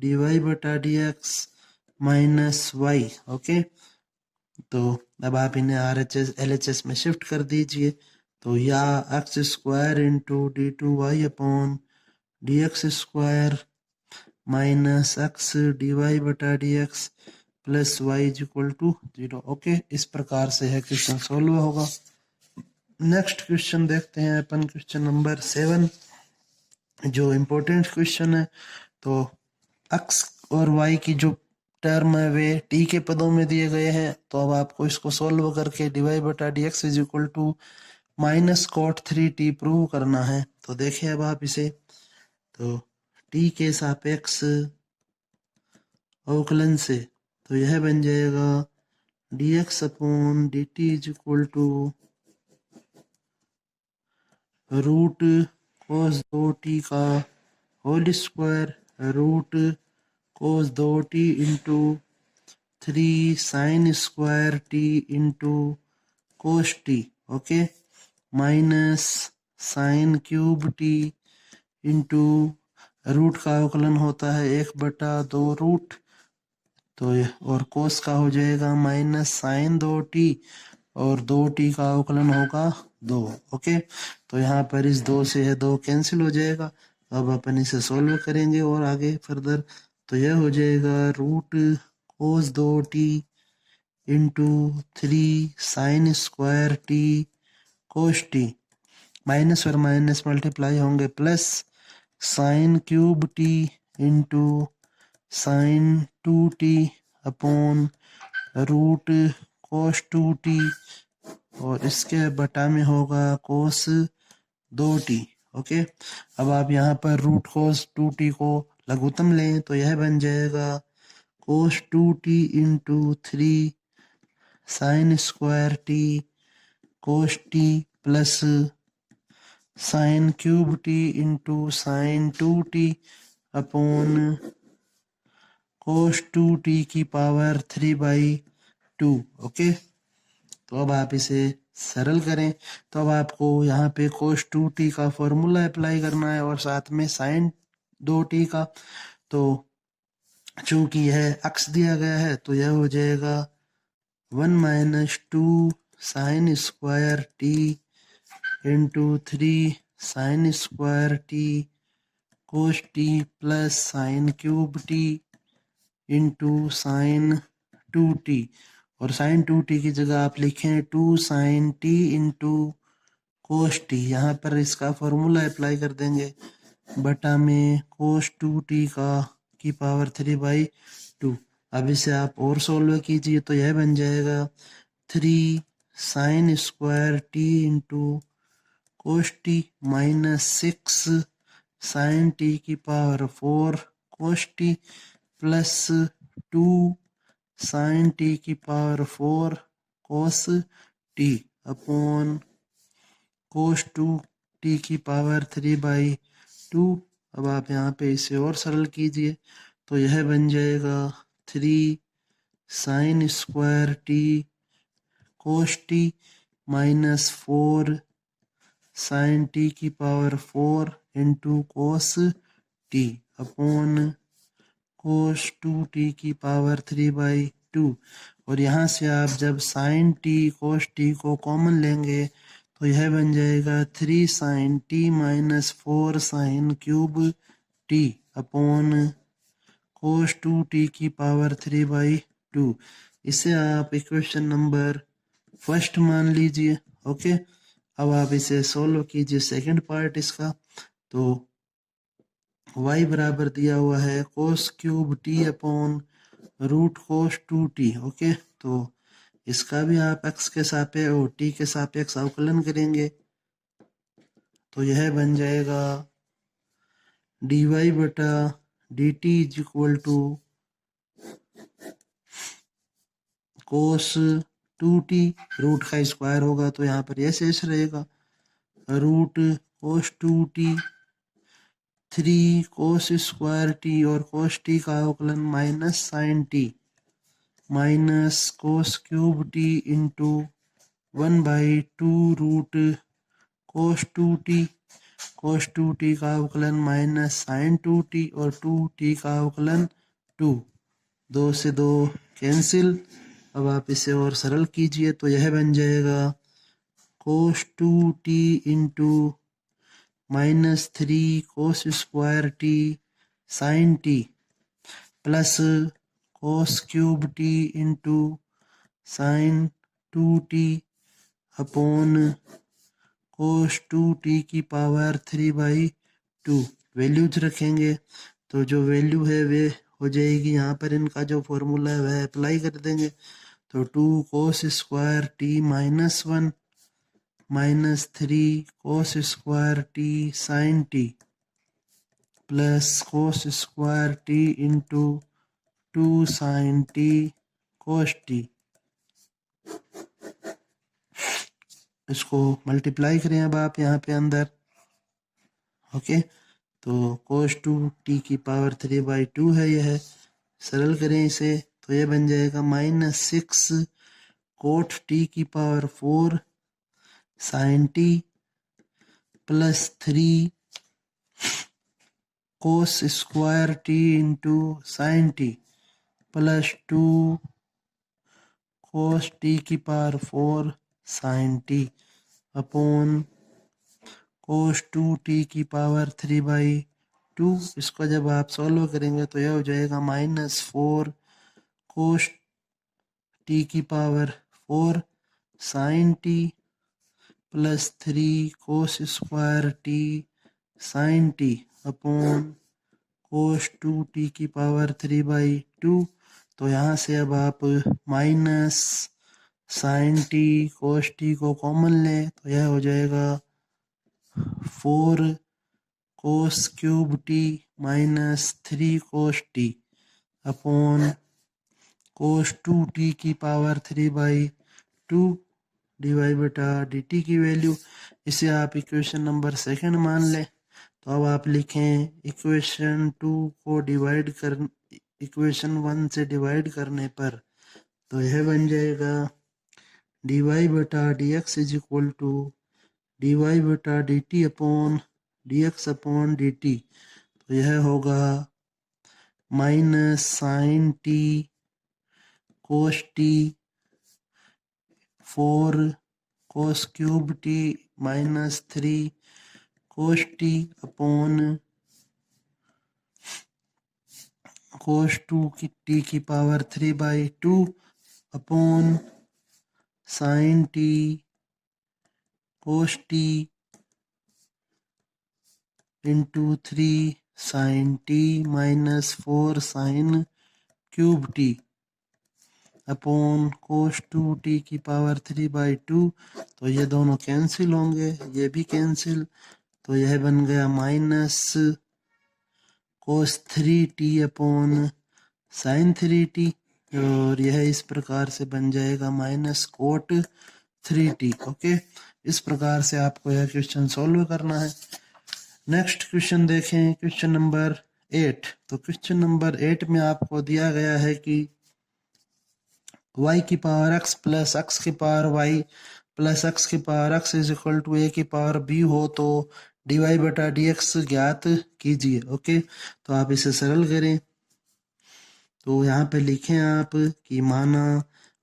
dy बटा dx माइनस y। ओके, तो अब आप इन्हें RHS LHS में शिफ्ट कर दीजिए। तो या x square into d2y upon dx square minus x dy बटा dx plus y is equal to 0। Okay, इस प्रकार से है क्वेश्चन सोल्व होगा। नेक्स्ट क्वेश्चन देखते हैं अपन, क्वेश्चन नंबर 7 जो इम्पोर्टेंट क्वेश्चन है। तो x और y की जो टर्म है वे t के पदों में दिए गए हैं। तो अब आपको इसको सोल्व करके dy बटा dx is equal to minus cot 3t prove करना है। तो देखिए अब आप इसे, तो t के सापेक्ष अवकलन से तो यह बन जाएगा dx upon dt is equal to root cos 2t का whole square root cos 2t into 3 sine square t into cos t। Okay, minus sine cube t into root का अवकलन होता है 1/2 रूट। तो और कोस का हो जाएगा माइनस साइन 2t और 2t का अवकलन होगा 2। ओके, तो यहाँ पर इस 2 से यह 2 कैंसिल हो जाएगा। अब अपन इसे सोल्व करेंगे और आगे फर्दर। तो यह हो जाएगा root cos 2t into 3 sine square t cos t, minus और माइनस मल्टीप्लाई होंगे plus sine cube t into sine 2t upon root cos 2t और इसके बटा में होगा कोस 2t। ओके, अब आप यहाँ पर रूट कोस 2t को लघुत्तम लें तो यह बन जाएगा cos 2t into 3 sine square T cos T plus sine cube T into sine 2t upon cos 2t की पावर 3/2। ओके, तो अब आप इसे सरल करें तो अब आपको यहाँ पे कोस 2t का फॉर्मूला अप्लाई करना है और साथ में साइन 2t का। तो चूंकि यह अक्स दिया गया है तो यह हो जाएगा 1 minus 2 sine square T into 3 sine square T cos T plus sine cube T into sine 2t। और साइन 2t की जगह आप लिखें 2 sine T into cos T. यहाँ पर इसका फॉर्मूला अप्लाई कर देंगे बटा में कोस 2t का की पावर 3/2। अब इसे आप और सोल्व कीजिए तो यह बन जाएगा 3 sine square T into cos t minus 6 sine t की power 4 cos T plus 2 sine t की power 4 cos T upon cos 2t की पावर 3/2। अब आप यहाँ पे इसे और सरल कीजिए तो यह बन जाएगा 3 sine square T cos t minus 4 sine t की power 4 into cos T upon cos 2t की पावर 3/2। और यहाँ से आप जब साइन टी कोस टी को कॉमन लेंगे तो यह बन जाएगा 3 sine T minus 4 sine cube T upon cos 2t की पावर 3/2। इसे आप इक्वेशन नंबर फर्स्ट मान लीजिए। ओके, अब आप इसे सोल्व कीजिए सेकंड पार्ट इसका। तो y बराबर दिया हुआ है cos cube T upon root cos 2t। Okay, तो इसका भी आप x के सापेक्ष और t के सापेक्ष अवकलन करेंगे तो यह बन जाएगा dy बटा dt is equal to cos 2t। Root का स्क्वायर होगा तो यहाँ पर यह शेष रहेगा root cos 2t 3 cos square T और कोस टी का अवकलन minus sine T minus cos cube T into 1/2 root cos 2t का अवकलन माइनस साइन 2t और 2t का अवकलन 2। 2 से 2 कैंसिल। अब आप इसे और सरल कीजिए तो यह बन जाएगा cos 2t into minus 3 cos square T sine T plus cos cube T into sine 2t upon cos 2t की पावर 3/2। वैल्यूज रखेंगे तो जो वैल्यू है वे हो जाएगी, यहाँ पर इनका जो फॉर्मूला है वह अप्लाई कर देंगे तो 2 cos square T minus 1 minus 3 cos square T sine T plus cos square T into 2 sine T cos T. इसको मल्टीप्लाई करें अब आप यहाँ पे अंदर। ओके, तो कोस 2t की पावर 3/2 है यह। सरल करें इसे तो यह बन जाएगा माइनस 6 कोट टी की power 4 sine T plus 3 cos square T into sine T plus 2 cos t की power 4 sine t upon cos 2t की पावर 3/2। इसको जब आप सॉल्व करेंगे तो यह हो जाएगा माइनस 4 कोस टी की power 4 sine T plus 3 cos square T sine t upon cos 2t की पावर 3/2। तो यहाँ से अब आप minus sine T cos t को कॉमन लें तो यह हो जाएगा 4 cos cube T minus 3 cos T upon cos 2 T की पावर 3/2 dy बटा dt की वैल्यू। इसे आप इक्वेशन नंबर सेकंड मान लें। तो अब आप लिखें इक्वेशन 2 को डिवाइड कर इक्वेशन 1 से डिवाइड करने पर तो यह बन जाएगा dy बटा dx is equal to dy बटा dt upon dx upon dt। तो यह होगा minus sine T cos T 4 cos cube T minus 3 cos T upon cos 2 की टी की power 3/2 upon sine T cos T into 3 sine T minus 4 sine cube T upon cos 2 T की power 3/2। तो ये दोनों cancel होंगे, ये भी cancel. तो यह बन गया minus cos 3 T upon sine 3 T और यह इस प्रकार से बन जाएगा माइनस कोट 3 टी। ओके, इस प्रकार से आपको यह क्वेश्चन सॉल्व करना है। नेक्स्ट क्वेश्चन देखें, क्वेश्चन नंबर 8। तो क्वेश्चन नंबर 8 में आपको दिया गया है कि y की पावर x प्लस x की पावर y प्लस x की power x is equal to a की पावर b हो तो dy बटा dx ज्ञात कीजिए। ओके, तो आप इसे सरल करें। तो यहाँ पे लिखें आप कि माना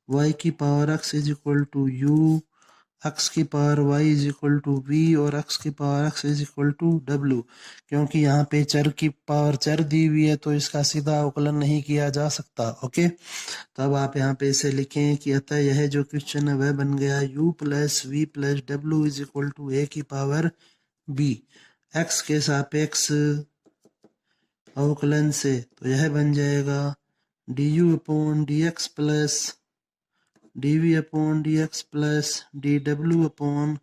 y की power x is equal to u, x की power y is equal to v और x की power x is equal to w। क्योंकि यहाँ पे चर की पावर चर दी हुई है तो इसका सीधा अवकलन नहीं किया जा सकता। ओके, तो अब आप यहाँ पे इसे लिखें कि अतः यह जो क्वेश्चन है वह बन गया u प्लस वी प्लस डब्ल्यू इज इक्वल टू a की पावर b। x के सापेक्ष अवकलन से तो यह बन जाएगा du upon dx plus dv upon dx plus dw upon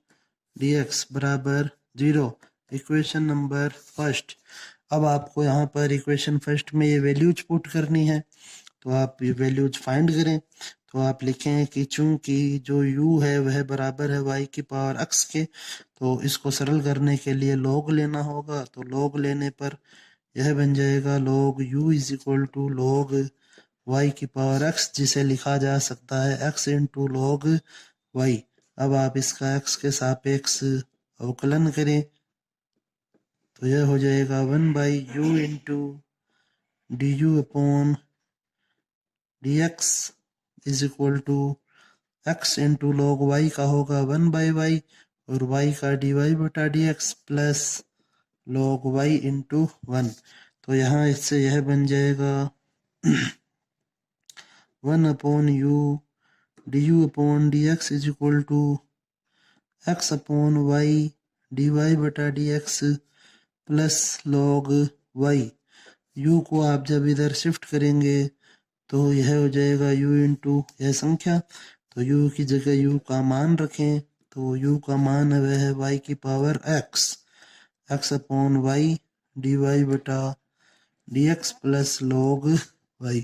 dx बराबर 0। Equation number first. अब आपको यहाँ पर इक्वेशन फर्स्ट में ये वैल्यूज पुट करनी है तो आप ये वैल्यूज फाइंड करें। तो आप लिखें कि चूंकि जो u है वह बराबर है y की पावर x के, तो इसको सरल करने के लिए log लेना होगा। तो log लेने पर यह बन जाएगा log u is equal to log y की पावर x, जिसे लिखा जा सकता है x इंटू log y। अब आप इसका x के सापेक्ष अवकलन करें तो यह हो जाएगा 1/u into d u upon dx is equal to x into log y का होगा 1/y और y का dy बटा dx plus log y into 1। तो यहाँ इससे यह बन जाएगा 1 upon u d u upon D x is equal to x upon y dy बटा dx plus log y। u को आप जब इधर शिफ्ट करेंगे तो यह हो जाएगा u इंटू यह संख्या। तो u की जगह u का मान रखें तो u का मान है वह है y की power x upon y dy बटा dx प्लस log y।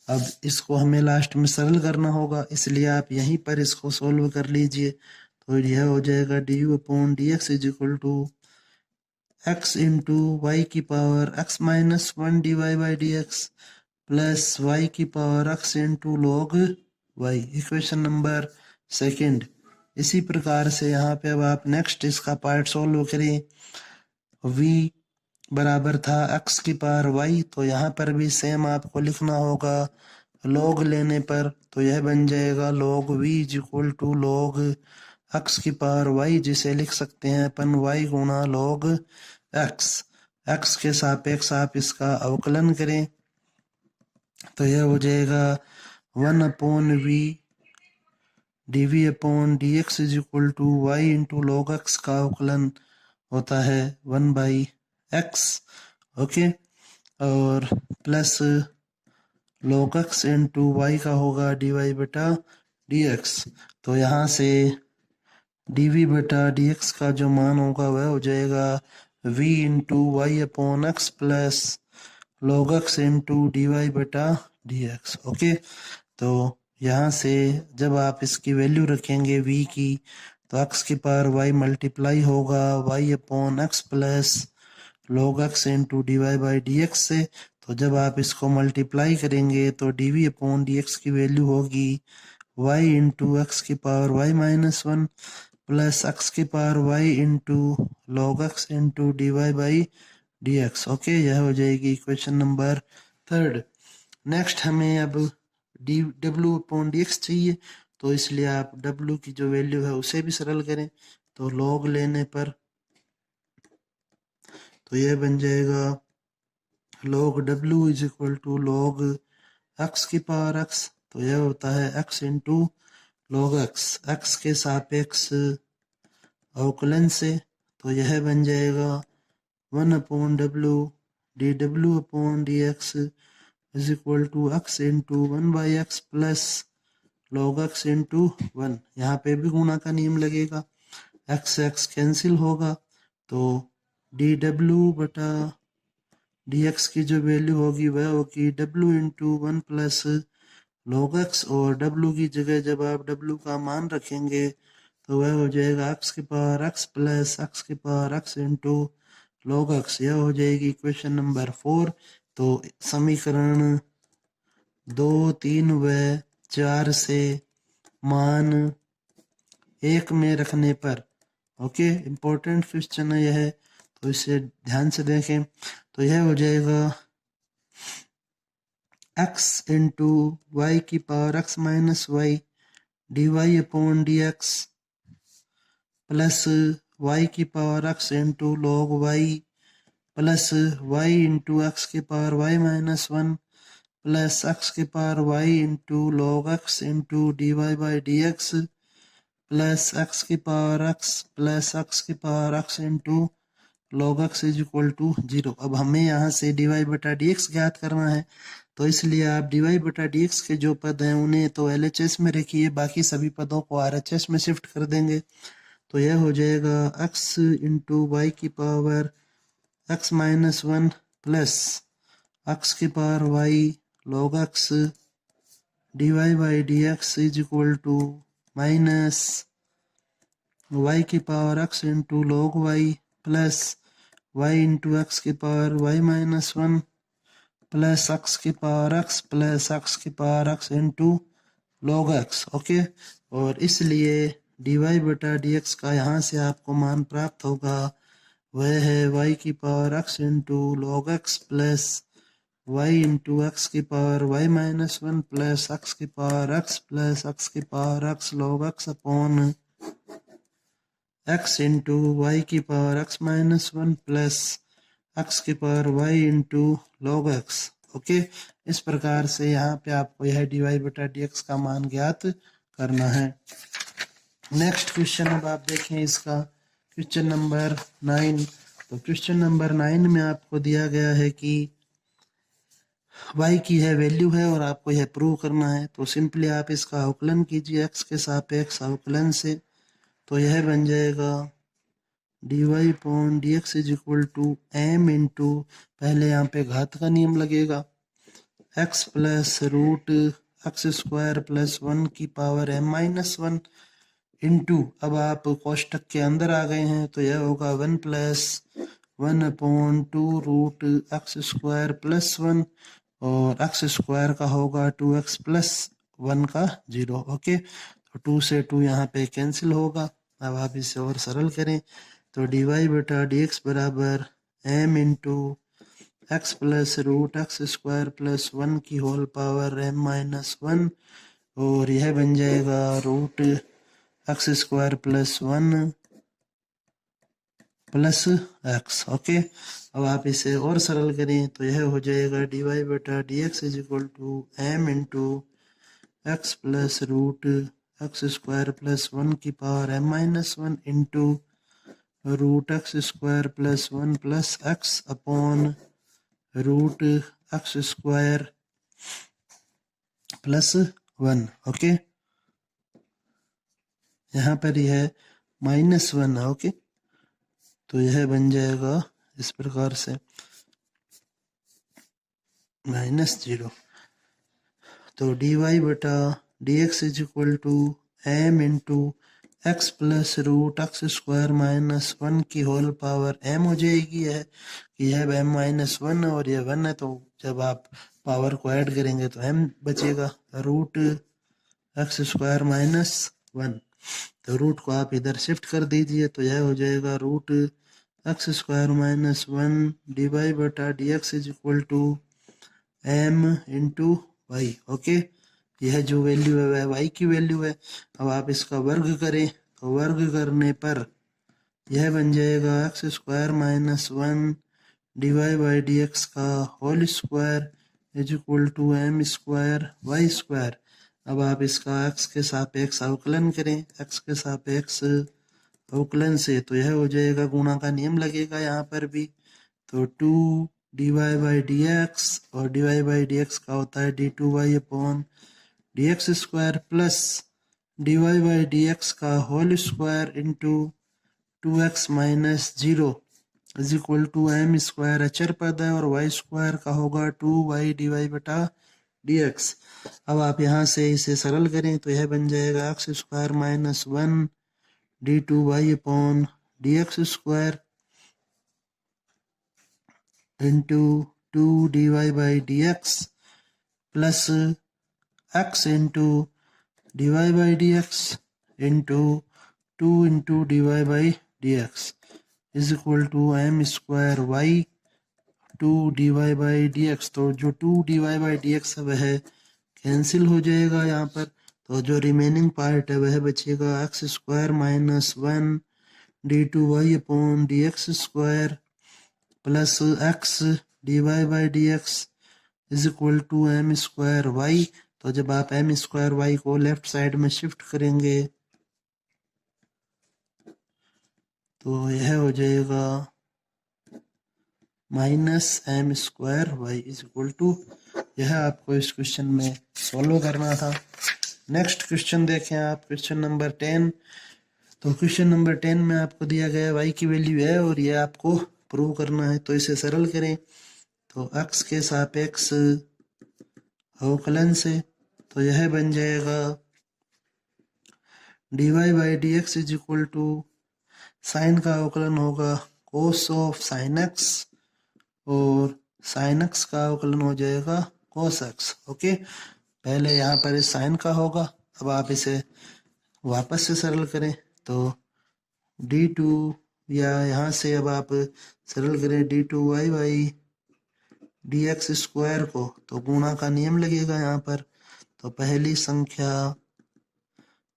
अब इसको हमें लास्ट में सरल करना होगा, इसलिए आप यहीं पर इसको सोल्व कर लीजिए। तो यह हो जाएगा d u upon D x is equal to x into y की power x minus 1 d y by d x plus y की power x into log y. Equation number second. इसी प्रकार से यहाँ पे अब आप नेक्स्ट इसका पार्ट सोल्व करें। v बराबर था x की पावर y, तो यहाँ पर भी सेम आपको लिखना होगा log लेने पर। तो यह बन जाएगा log v is equal to log x की पावर y, जिसे लिख सकते हैं अपन y गुणा log x के सापेक्ष आप इसका अवकलन करें तो यह हो जाएगा 1 upon v d v upon D x is equal to y into log x का अवकलन होता है 1/x। ओके, और plus log x into y का होगा डी वाई बटा dx। तो यहाँ से dv बटा dx का जो मान होगा वह हो जाएगा v into y upon x plus log x into d y बटा dx। ओके, तो यहाँ से जब आप इसकी वैल्यू रखेंगे v की, तो x की पावर y मल्टीप्लाई होगा y upon x plus log x into d y by d x से। तो जब आप इसको मल्टीप्लाई करेंगे तो d v upon D x की वैल्यू होगी y इंटू एक्स की power y minus one plus x की power y into log x into d y by d x. Okay, यह हो जाएगी इक्वेशन नंबर 3। नेक्स्ट हमें अब d W upon D x चाहिए, तो इसलिए आप डब्ल्यू की जो वैल्यू है उसे भी सरल करें। तो log लेने पर तो यह बन जाएगा log w is equal to log x की पावर x। तो यह होता है x into log x, x के सापेक्ष अवकलन से। तो यह बन जाएगा 1 upon W D W upon D x is equal to x into one by X plus log x into one. यहाँ पे भी गुणा का नियम लगेगा, x x कैंसिल होगा, तो डी डब्ल्यू बटा डी एक्स की जो वैल्यू होगी वह होगी w into one plus log x, और w की जगह जब आप w का मान रखेंगे तो वह हो जाएगा x की पावर x प्लस x की power x into log x। यह हो जाएगी इक्वेशन नंबर 4। तो समीकरण 2, 3 व 4 से मान 1 में रखने पर, ओके, इम्पोर्टेंट क्वेश्चन है यह, तो इसे ध्यान से देखें। तो यह हो जाएगा x इंटू वाई की power x minus y d y upon D x plus y की power x into log y plus y into x की power y minus one plus x की power y into log x into d y by d x plus x की power x plus x की power x into log x is equal to 0। अब हमें यहाँ से d y बटा d x ज्ञात करना है, तो इसलिए आप डी वाई बटा डी एक्स के जो पद हैं उन्हें तो एल एच एस में रखिए, बाकी सभी पदों को आर एच एस में शिफ्ट कर देंगे। तो यह हो जाएगा x इंटू वाई की power x minus one plus x की power y log x d y by d x is equal to minus y की power x into log y plus y into x की power y minus one plus x की power x plus x की power x into log x। Okay, और इसलिए D y बटा d x का यहाँ से आपको मान प्राप्त होगा, वह है y की power x into log x plus y into x की power y minus one plus x की पावर x प्लस x की power x log x upon x into y की power x minus one plus x की power y into log x। Okay, इस प्रकार से यहाँ पे आपको यह डी वाई बटा डी एक्स का मान ज्ञात करना है। नेक्स्ट क्वेश्चन अब आप देखें इसका क्वेश्चन नंबर 9। तो क्वेश्चन नंबर 9 में आपको दिया गया है कि y की है वैल्यू है और आपको यह प्रूव करना है। तो सिंपली आप इसका अवकलन कीजिए x के सापेक्ष अवकलन से। तो यह बन जाएगा d y upon D x is equal to m into, पहले यहाँ पे घात का नियम लगेगा, x plus root x square plus one की power m minus one into, अब आप कोष्टक के अंदर आ गए हैं तो यह होगा 1 plus 1 upon 2 root x square plus one, और एक्स स्क्वायर का होगा 2x प्लस 1 का 0। ओके, तो 2 से 2 यहाँ पे कैंसिल होगा। अब आप इसे और सरल करें, तो डी वाई बटा डी एक्स बराबर m into x plus root x square plus one की whole power m minus one, और यह बन जाएगा root x square plus one plus x. Okay, अब आप इसे और सरल करें तो यह हो जाएगा डी वाई बटा d x is equal to m into x plus root x square plus one की power m minus one into root x square plus one plus x upon root x square plus one. Okay, यहाँ पर यह -1 है। Okay, तो यह बन जाएगा इस प्रकार से -0। तो dy बटा dx is equal to m into x plus root x square -1 की होल पावर m हो जाएगी। है कि यह m -1 है और यह 1 है, तो जब आप पावर को ऐड करेंगे तो m बचेगा, रूट एक्स स्क्वायर -1। तो रूट को आप इधर शिफ्ट कर दीजिए, तो यह हो जाएगा रूट एक्स स्क्वायर -1 dy बटा d x is equal to m into y. Okay, यह जो वैल्यू है वह वाई की वैल्यू है। अब आप इसका वर्ग करें, तो वर्ग करने पर यह बन जाएगा x square -1 d y by d x का whole square is equal to m square Y square. अब आप इसका एक्स के सापेक्ष अवकलन करें, एक्स के सापेक्ष अवकलन से तो यह हो जाएगा, गुणा का नियम लगेगा यहाँ पर भी, तो 2 d y by d x और d y by d x का होता है d2y upon D x square plus d y by d x का whole square into 2x minus 0 is equal to m square अचर पद है और y square का होगा 2y डी वाई बटा डी एक्स। अब आप यहाँ से इसे सरल करें, तो यह बन जाएगा x square -1 d2y upon D x square into 2 d y by d x plus x into d y by d x into 2 into d y by d x is equal to m square y 2 d y by d x. तो जो 2 d y by d x है वह cancel हो जाएगा यहाँ पर, तो जो रिमेनिंग पार्ट है वह बचेगा x square -1 d two y upon D x square plus x d y by d x is equal to m square y. तो जब आप m स्क्वायर वाई को लेफ्ट साइड में शिफ्ट करेंगे तो यह हो जाएगा -m square y is equal to, यह आपको इस क्वेश्चन में सॉल्व करना था। नेक्स्ट क्वेश्चन देखें आप, क्वेश्चन नंबर 10। तो क्वेश्चन नंबर 10 में आपको दिया गया y की वैल्यू है और ये आपको प्रूव करना है, तो इसे सरल करें। तो x के सापेक्ष अवकलन से तो यह बन जाएगा d y by d x is equal to sine का अवकलन होगा कोस ऑफ साइन एक्स और साइन एक्स का अवकलन हो जाएगा कोस एक्स। ओके, पहले यहाँ पर इस साइन का होगा, अब आप इसे वापस से सरल करें, तो d2 या यहाँ से अब आप सरल करें d2y by d x square को, तो गुणा का नियम लगेगा यहाँ पर, तो पहली संख्या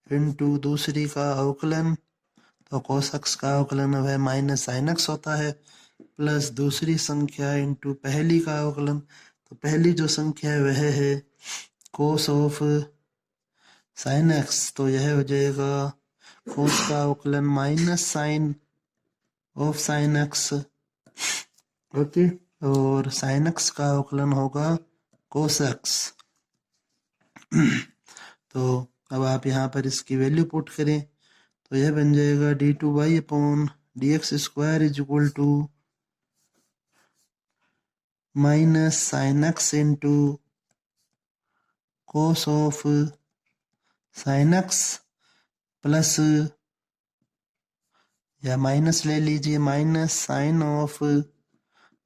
इंटू दूसरी का अवकलन, तो कोस एक्स का अवकलन वह माइनस साइन एक्स होता है, प्लस दूसरी संख्या इंटू पहली का अवकलन, तो पहली जो संख्या है वह है कोस ऑफ साइन एक्स, तो यह हो जाएगा कोस का अवकलन minus sine of sine x. Okay, और साइन एक्स का अवकलन होगा कोस एक्स। तो अब आप यहाँ पर इसकी वैल्यू पुट करें, तो यह बन जाएगा d2y upon D x square is equal to minus sine x into cos of sine x plus, या माइनस ले लीजिए, minus sine of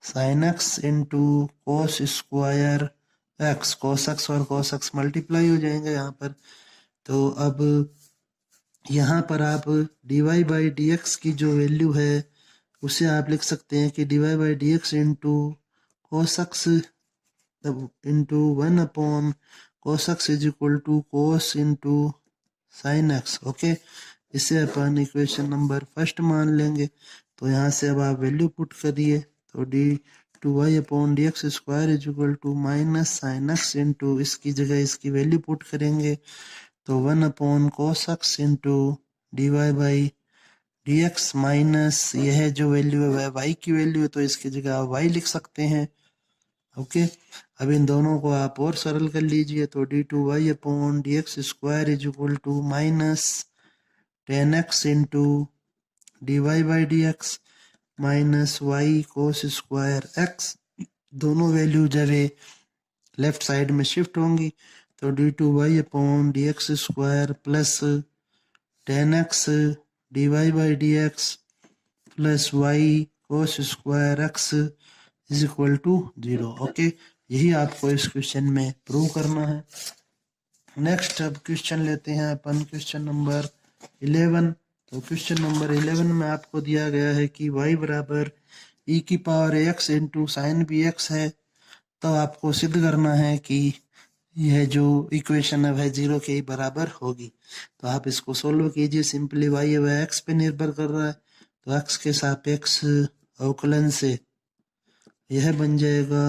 sine x into cos square x, cos x और cos x multiply हो जाएंगे यहाँ पर। तो अब यहाँ पर आप d y by d x की जो वैल्यू है उसे आप लिख सकते हैं कि d y by d x into cos x into 1 upon cos x is equal to cos into sine x. Okay, इसे अपन इक्वेशन नंबर फर्स्ट मान लेंगे। तो यहाँ से अब आप वैल्यू पुट करिए, तो d2y upon D x square is equal to minus sine x into, इसकी जगह इसकी वैल्यू पुट करेंगे, तो 1 upon cos x into d y by d x minus यह जो वैल्यू है वह वाई की वैल्यू है, तो इसकी जगह आप वाई लिख सकते हैं। ओके, अब इन दोनों को आप और सरल कर लीजिए, तो d2y upon D x square is equal to minus 10x into dy by d x minus y cos square x. दोनों वैल्यू जब लेफ्ट साइड में शिफ्ट होंगी तो d two y upon D x square plus 10x dy by d x plus y cos square x is equal to 0। Okay, यही आपको इस question में prove करना है। नेक्स्ट अब क्वेश्चन लेते हैं अपन, क्वेश्चन नंबर 11। तो क्वेश्चन नंबर 11 में आपको दिया गया है कि y बराबर e की power x into sine b x है। तो आपको सिद्ध करना है कि यह जो इक्वेशन है वह 0 के बराबर होगी। तो आप इसको सोल्व कीजिए। सिंपली y है वह x पे निर्भर कर रहा है, तो x के सापेक्ष अवकलन से यह बन जाएगा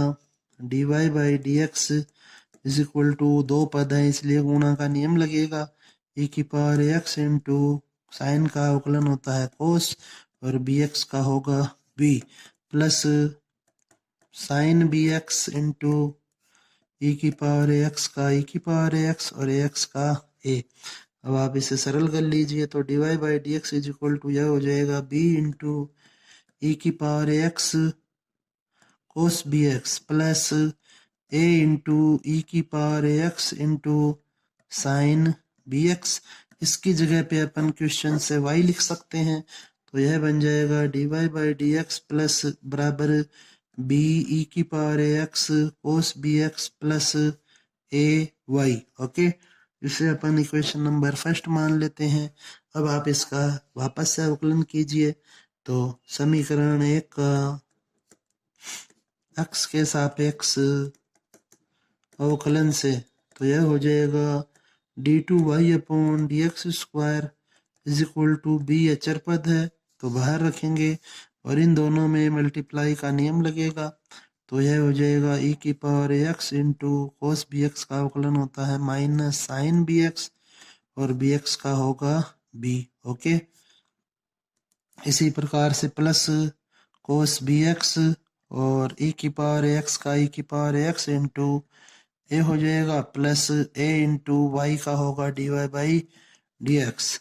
dy by d x is equal to, दो पद है इसलिए गुणा का नियम लगेगा, e की पावर x इंटू साइन का अवकलन होता है कोस और bx का होगा b plus sine b x into e की पावर x का e की पावर x और ax का a। अब आप इसे सरल कर लीजिए तो dy by d x is equal to यह हो जाएगा b इंटू ई की power x cos b x plus a into e की power x into sine b x. इसकी जगह पे अपन क्वेश्चन से y लिख सकते हैं, तो यह बन जाएगा dy by d x plus बराबर b ई की power x cos b x plus a y। Okay, इसे अपन इक्वेशन नंबर फर्स्ट मान लेते हैं। अब आप इसका वापस से अवकलन कीजिए तो समीकरण 1 का x के सापेक्ष अवकलन से तो यह हो जाएगा d two y upon D x square is equal to b. अचर पद है तो बाहर रखेंगे और इन दोनों में मल्टीप्लाई का नियम लगेगा, तो यह हो जाएगा ई की power x into cos b x का अवकलन होता है माइनस साइन बी एक्स और बी एक्स का होगा b। ओके, इसी प्रकार से प्लस कोस बी एक्स और ई की पावर x का ई की पावर x इंटू ए हो जाएगा प्लस ए इंटू वाई का होगा d y by d x.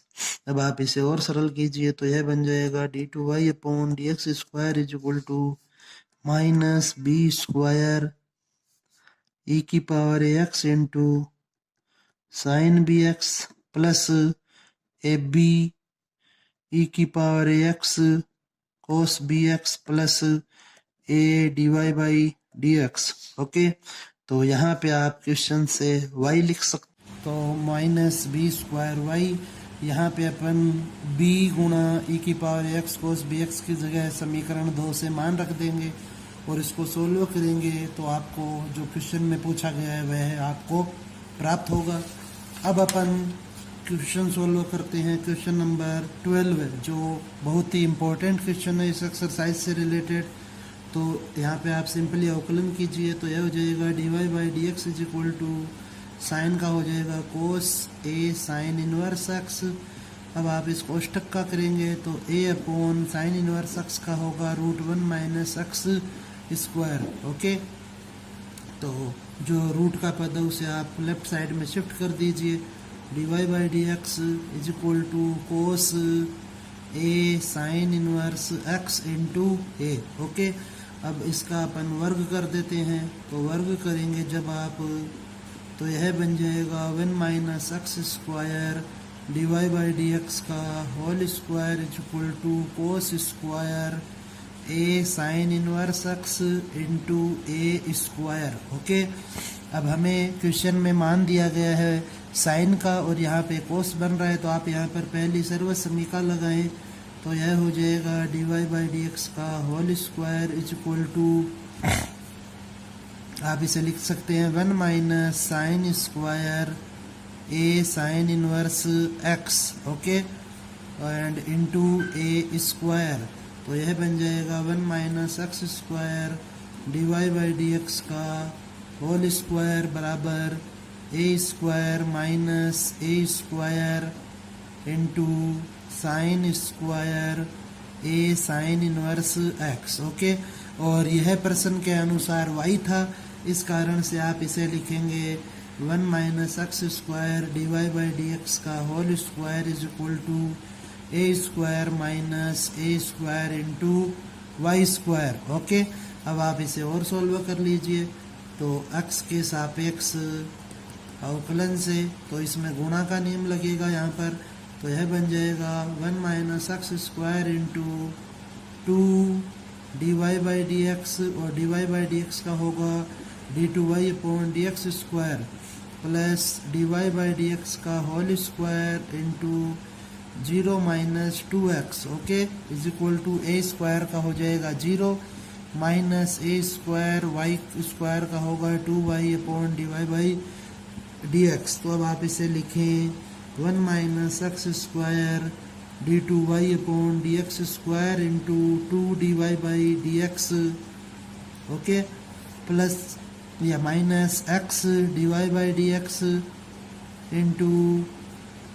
अब आप इसे और सरल कीजिए तो यह बन जाएगा d two y upon D x square is equal to minus b square e की power x into sine b x plus a b e की power x cos b x plus a d y by d x. Okay, तो यहाँ पे आप question से y लिख सकते, तो माइनस बी स्क्वायर वाई, यहाँ पे अपन b गुणा ई की power x cos b x की जगह समीकरण 2 से मान रख देंगे और इसको सोल्व करेंगे तो आपको जो क्वेश्चन में पूछा गया है वह आपको प्राप्त होगा। अब अपन क्वेश्चन सोल्व करते हैं, क्वेश्चन नंबर 12 जो बहुत ही इम्पोर्टेंट क्वेश्चन है इस एक्सरसाइज से रिलेटेड। तो यहाँ पे आप सिंपली अवकलन कीजिए तो यह हो जाएगा d y by d x is equal to sine का हो जाएगा cos a sine inverse x. अब आप इस कोष्टक का करेंगे तो a upon sine inverse x का होगा √1 माइनस एक्स स्क्वायर। ओके, तो जो रूट का पद है उसे आप लेफ्ट साइड में शिफ्ट कर दीजिए। D y by d x is equal to cos a sine inverse x into a. Okay, अब इसका अपन वर्ग कर देते हैं, तो वर्ग करेंगे जब आप तो यह बन जाएगा 1 minus x square d y by d x का whole square is equal to cos square a sine inverse x into A square. Okay, अब हमें क्वेश्चन में मान दिया गया है साइन का और यहाँ पे कोस बन रहा है, तो आप यहाँ पर पहली सर्वसमीका लगाएं तो यह हो जाएगा d y by d x का whole square is equal to, आप इसे लिख सकते हैं 1 minus sine square a sine inverse x. Okay, and into A square, तो यह बन जाएगा 1 minus x square d y by d x का होल स्क्वायर बराबर ए square minus A square into sine square a sine inverse x. Okay, और यह प्रश्न के अनुसार y था, इस कारण से आप इसे लिखेंगे 1 minus x square d y by d x का whole square is equal to A square minus A square into y square. Okay, अब आप इसे और सॉल्व कर लीजिए। तो x के सापेक्ष अवकलन से तो इसमें गुणा का नियम लगेगा यहाँ पर, तो यह बन जाएगा 1 minus x square into 2 d y by d x, और d y by d x का होगा d two y upon D x square plus d y by d x का whole square into 0 minus 2x। Okay, is equal to A square का हो जाएगा 0 minus ए square Y square का होगा 2y upon d y by d x. तो अब आप इसे लिखें 1 minus x square d two y upon D x square into 2 d y by d x. Okay, plus या minus x d y by d x into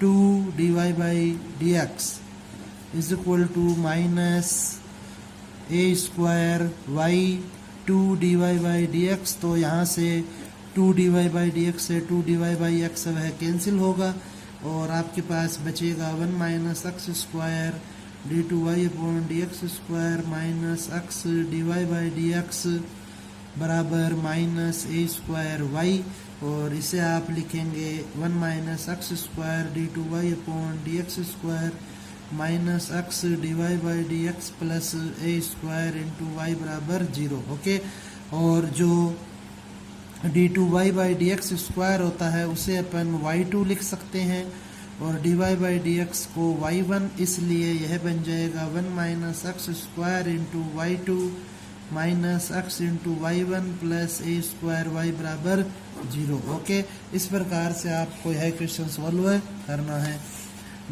2 d y by d x is equal to minus A square y 2 d y by d x. तो यहाँ से 2 d y by d x से 2 d y by x वह cancel होगा और आपके पास बचेगा 1 minus x square d two y upon D x square minus x d y by d x बराबर माइनस ए स्क्वायर वाई, और इसे आप लिखेंगे 1 minus x square d two y upon D x square minus x d y by d x plus A square into y बराबर 0। Okay, और जो d two y by d x square होता है उसे अपन y2 लिख सकते हैं, और d y by d x को y1, इसलिए यह बन जाएगा 1 minus x square into y two minus x into y one plus ए स्क्वायर वाई बराबर 0। ओके, इस प्रकार से आपको यह क्वेश्चन सॉल्व करना है।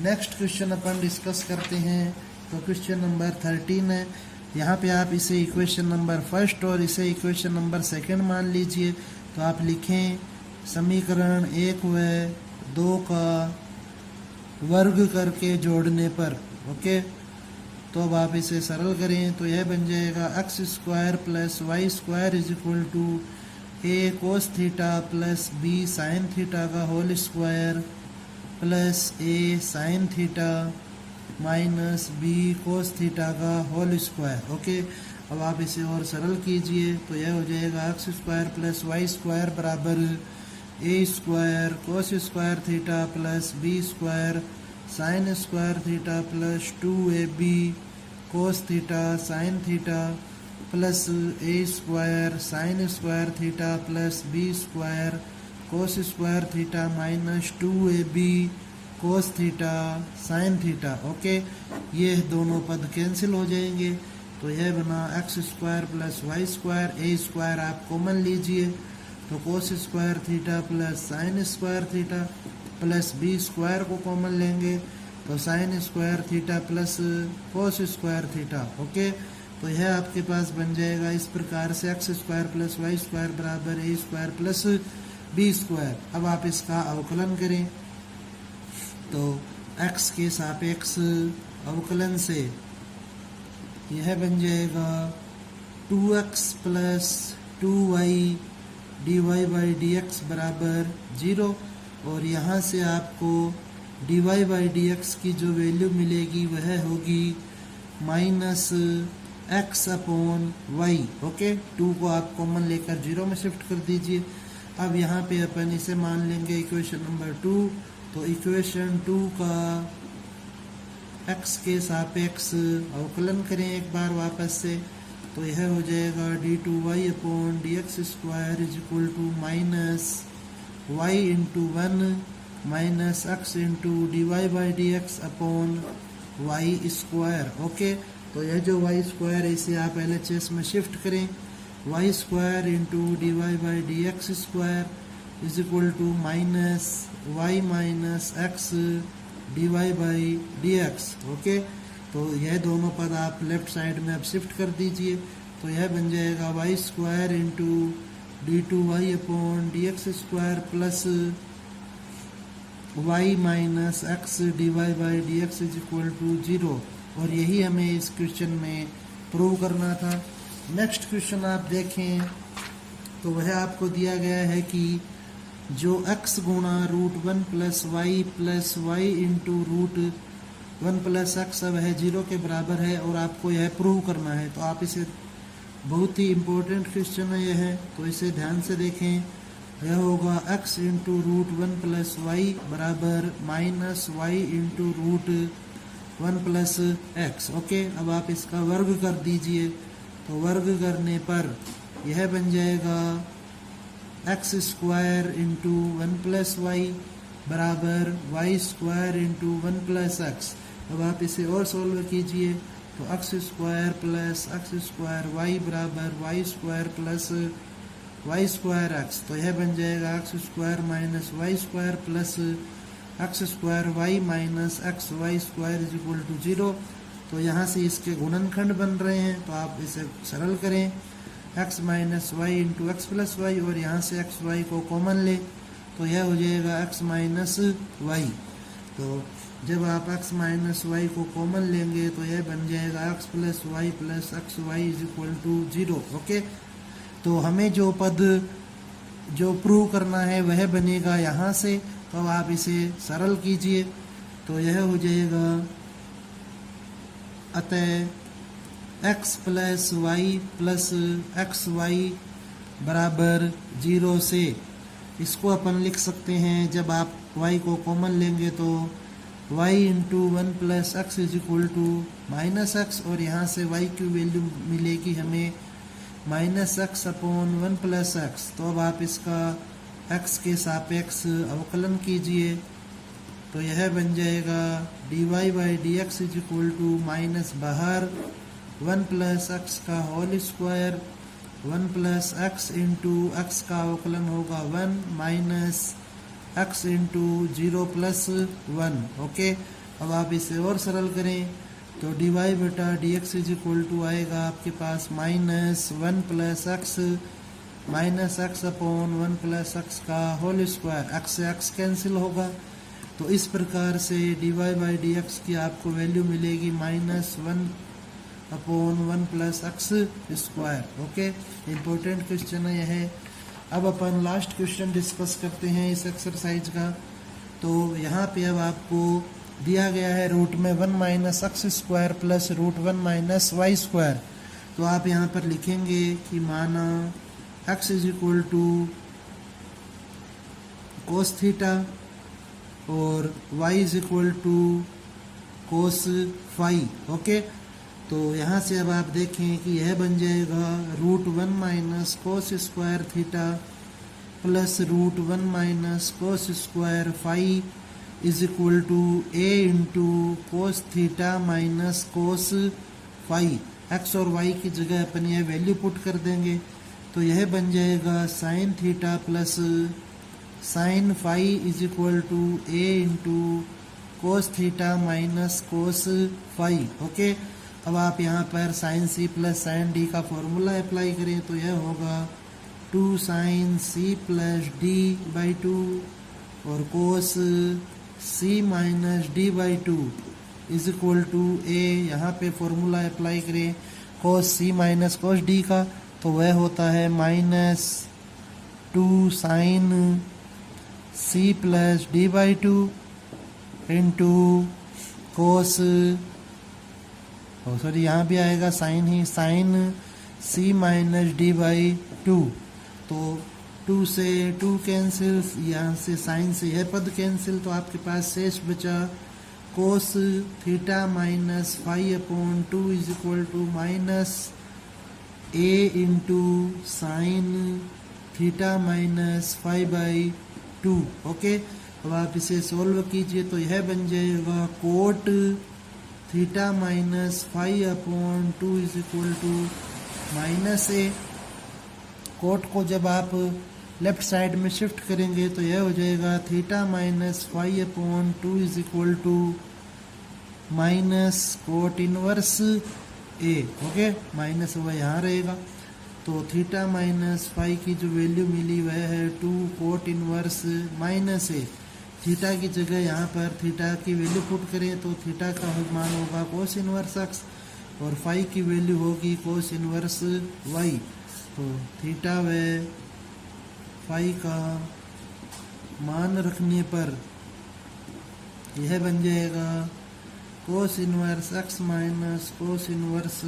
नेक्स्ट क्वेश्चन अपन डिस्कस करते हैं। तो क्वेश्चन नंबर 13 है। यहाँ पे आप इसे इक्वेशन नंबर फर्स्ट और इसे इक्वेशन नंबर सेकंड मान लीजिए। तो आप लिखें समीकरण 1 व 2 का वर्ग करके जोड़ने पर। ओके, तो अब आप इसे सरल करें तो यह बन जाएगा x square plus y square is equal to a cos theta plus b sine theta का whole square plus a sine theta minus b cos theta का होल स्क्वायर। ओके, अब आप इसे और सरल कीजिए तो यह हो जाएगा x square plus y square बराबर ए square cos square theta plus B square sine square theta plus 2ab cos theta sine theta plus ए square sine square theta plus B square cos square theta minus 2ab cos theta sine theta. Okay, ये दोनों पद cancel हो जाएंगे तो यह बना x square plus y square, a square आप common लीजिए तो cos square theta plus sine square theta plus B square को कॉमन लेंगे तो sine square theta plus cos square theta. Okay, तो यह आपके पास बन जाएगा इस प्रकार से x square plus y square बराबर ए स्क्वायर प्लस बी स्क्वायर। अब आप इसका अवकलन करें तो x के सापेक्ष अवकलन से यह बन जाएगा 2x plus 2y d y by d x बराबर 0, और यहाँ से आपको d y by d x की जो वैल्यू मिलेगी वह होगी minus x upon y. Okay, 2 को आप कॉमन लेकर 0 में शिफ्ट कर दीजिए। अब यहाँ पे अपन इसे मान लेंगे इक्वेशन नंबर 2। तो इक्वेशन 2 का x के सापेक्ष अवकलन करें एक बार वापस से तो यह हो जाएगा d two y upon D x square is equal to minus y into 1 minus x into d y by d x upon y square. Okay, तो यह जो वाई स्क्वायर है इसे आप LHS में शिफ्ट करें, y square into d y by d x square is equal to minus y minus x d y by d x. Okay, तो यह दोनों पद आप लेफ्ट साइड में अब शिफ्ट कर दीजिए तो यह बन जाएगा y square into d two y upon D x square plus y minus x d y by d x is equal to 0, और यही हमें इस क्वेश्चन में प्रूव करना था। नेक्स्ट क्वेश्चन आप देखें तो वह आपको दिया गया है कि जो x गुणा √1 plus y into √1 plus x अब है 0 के बराबर है और आपको यह प्रूव करना है। तो आप इसे, बहुत ही इम्पोर्टेंट क्वेश्चन है यह, तो इसे ध्यान से देखें। यह होगा x इंटू √1 प्लस वाई बराबर minus y into √1 plus x. Okay, अब आप इसका वर्ग कर दीजिए। तो वर्ग करने पर यह बन जाएगा x square into 1 plus y बराबर y square into 1 plus x. अब आप इसे और सोल्व कीजिए। तो x square plus x square y बराबर y square plus y square x. तो यह बन जाएगा x square minus Y square plus x square Y minus x y square is equal to 0। तो यहाँ से इसके गुणनखंड बन रहे हैं, तो आप इसे सरल करें। x minus y into x plus y, और यहाँ से एक्स वाई को कॉमन ले तो यह हो जाएगा x माइनस वाई। तो जब आप x माइनस वाई को कॉमन लेंगे तो यह बन जाएगा x plus x y is equal to 0। Okay, तो हमें जो पद जो प्रूव करना है वह बनेगा यहाँ से। तो आप इसे सरल कीजिए। तो यह हो जाएगा अतः x प्लस एक्स वाई बराबर 0 से, इसको अपन लिख सकते हैं, जब आप y को कॉमन लेंगे तो y into 1 plus x is equal to minus x, और यहाँ से y की वैल्यू मिलेगी हमें minus x upon 1 plus x. तो अब आप इसका x के सापेक्ष अवकलन कीजिए। तो यह बन जाएगा dy by d x is equal to minus बाहर 1 प्लस एक्स का whole square 1 plus x into x का अवकलन होगा 1 minus x into 0 plus 1। Okay, अब आप इसे और सरल करें तो dy बटा d x is equal to आएगा आपके पास minus 1 plus x upon 1 plus x का होल स्क्वायर, एक्स से एक्स कैंसिल होगा। तो इस प्रकार से dy बाई डी एक्स की आपको वैल्यू मिलेगी minus 1 upon 1 plus x square. Okay, important question है यह। अब अपन लास्ट क्वेश्चन डिस्कस करते हैं इस एक्सरसाइज का। तो यहाँ पे अब आपको दिया गया है रूट में 1 minus x square plus √1 minus Y square. तो आप यहाँ पर लिखेंगे कि माना x is equal to cos theta और y is equal to cos phi. Okay, तो यहाँ से अब आप देखें कि यह बन जाएगा √1 minus cos square theta plus √1 minus cos square phi is equal to a into cos theta minus cos phi. X और वाई की जगह अपन यह वैल्यू पुट कर देंगे। तो यह बन जाएगा sine theta plus sine phi is equal to a into cos theta minus cos phi. Okay, अब आप यहाँ पर sine c plus sine d का फॉर्मूला अप्लाई करें तो यह होगा 2 sine c plus d by 2 और cos c minus d by 2 is equal to a. यहाँ पे फॉर्मूला अप्लाई करें कोस सी माइनस कोस डी का, तो वह होता है minus 2 sine c plus d by 2 into cos, sorry यहाँ भी आएगा साइन ही, sine c minus d by 2। तो 2 से 2 कैंसिल, यहाँ से साइन से यह पद कैंसिल, तो आपके पास शेष बचा cos theta minus phi upon 2 is equal to minus A into sine theta minus phi by 2। Okay, अब आप इसे सोल्व कीजिए तो यह बन जाएगा cot theta minus phi upon 2 is equal to minus a. Cot को जब आप लेफ्ट साइड में शिफ्ट करेंगे तो यह हो जाएगा theta minus phi upon 2 is equal to minus cot inverse a. Okay, minus वह यहाँ रहेगा। तो थीटा माइनस फाई की जो वैल्यू मिली वह है 2 कोट इनवर्स माइनस ए। थीटा की जगह यहाँ पर थीटा की वैल्यू पुट करें तो थीटा का मान होगा कोस इनवर्स एक्स और फाई की वैल्यू होगी कोस इनवर्स वाई। तो थीटा व फाई का मान रखने पर यह बन जाएगा cos inverse x minus cos inverse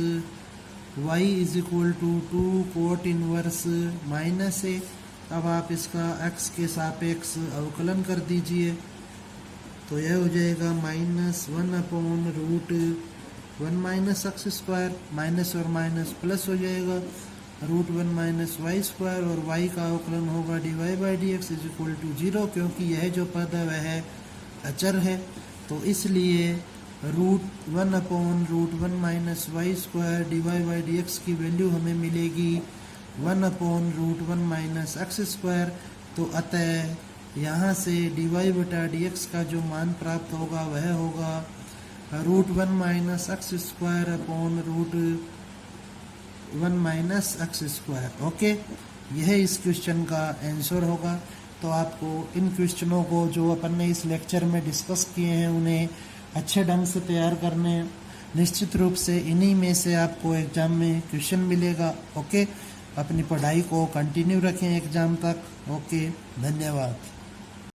y is equal to 2 cot inverse minus a. अब आप इसका x के सापेक्ष अवकलन कर दीजिए तो यह हो जाएगा -1/√1 माइनस एक्स स्क्वायर, माइनस और माइनस प्लस हो जाएगा √1 माइनस वाई स्क्वायर, और y का अवकलन होगा dy/dx इज इक्वल टू 0, क्योंकि यह जो पद है वह अचर है। तो इसलिए √1/√1 माइनस वाई स्क्वायर dy/dx की वैल्यू हमें मिलेगी 1/√1 माइनस एक्स स्क्वायर। तो अतः यहाँ से dy/dx का जो मान प्राप्त होगा वह होगा √1 minus x square upon √1 minus x square. Okay, यह इस क्वेश्चन का आंसर होगा। तो आपको इन क्वेश्चनों को जो अपन ने इस लेक्चर में डिस्कस किए हैं उन्हें अच्छे ढंग से तैयार करने, निश्चित रूप से इन्हीं में से आपको एग्ज़ाम में क्वेश्चन मिलेगा। ओके, अपनी पढ़ाई को कंटिन्यू रखें एग्ज़ाम तक। ओके, धन्यवाद।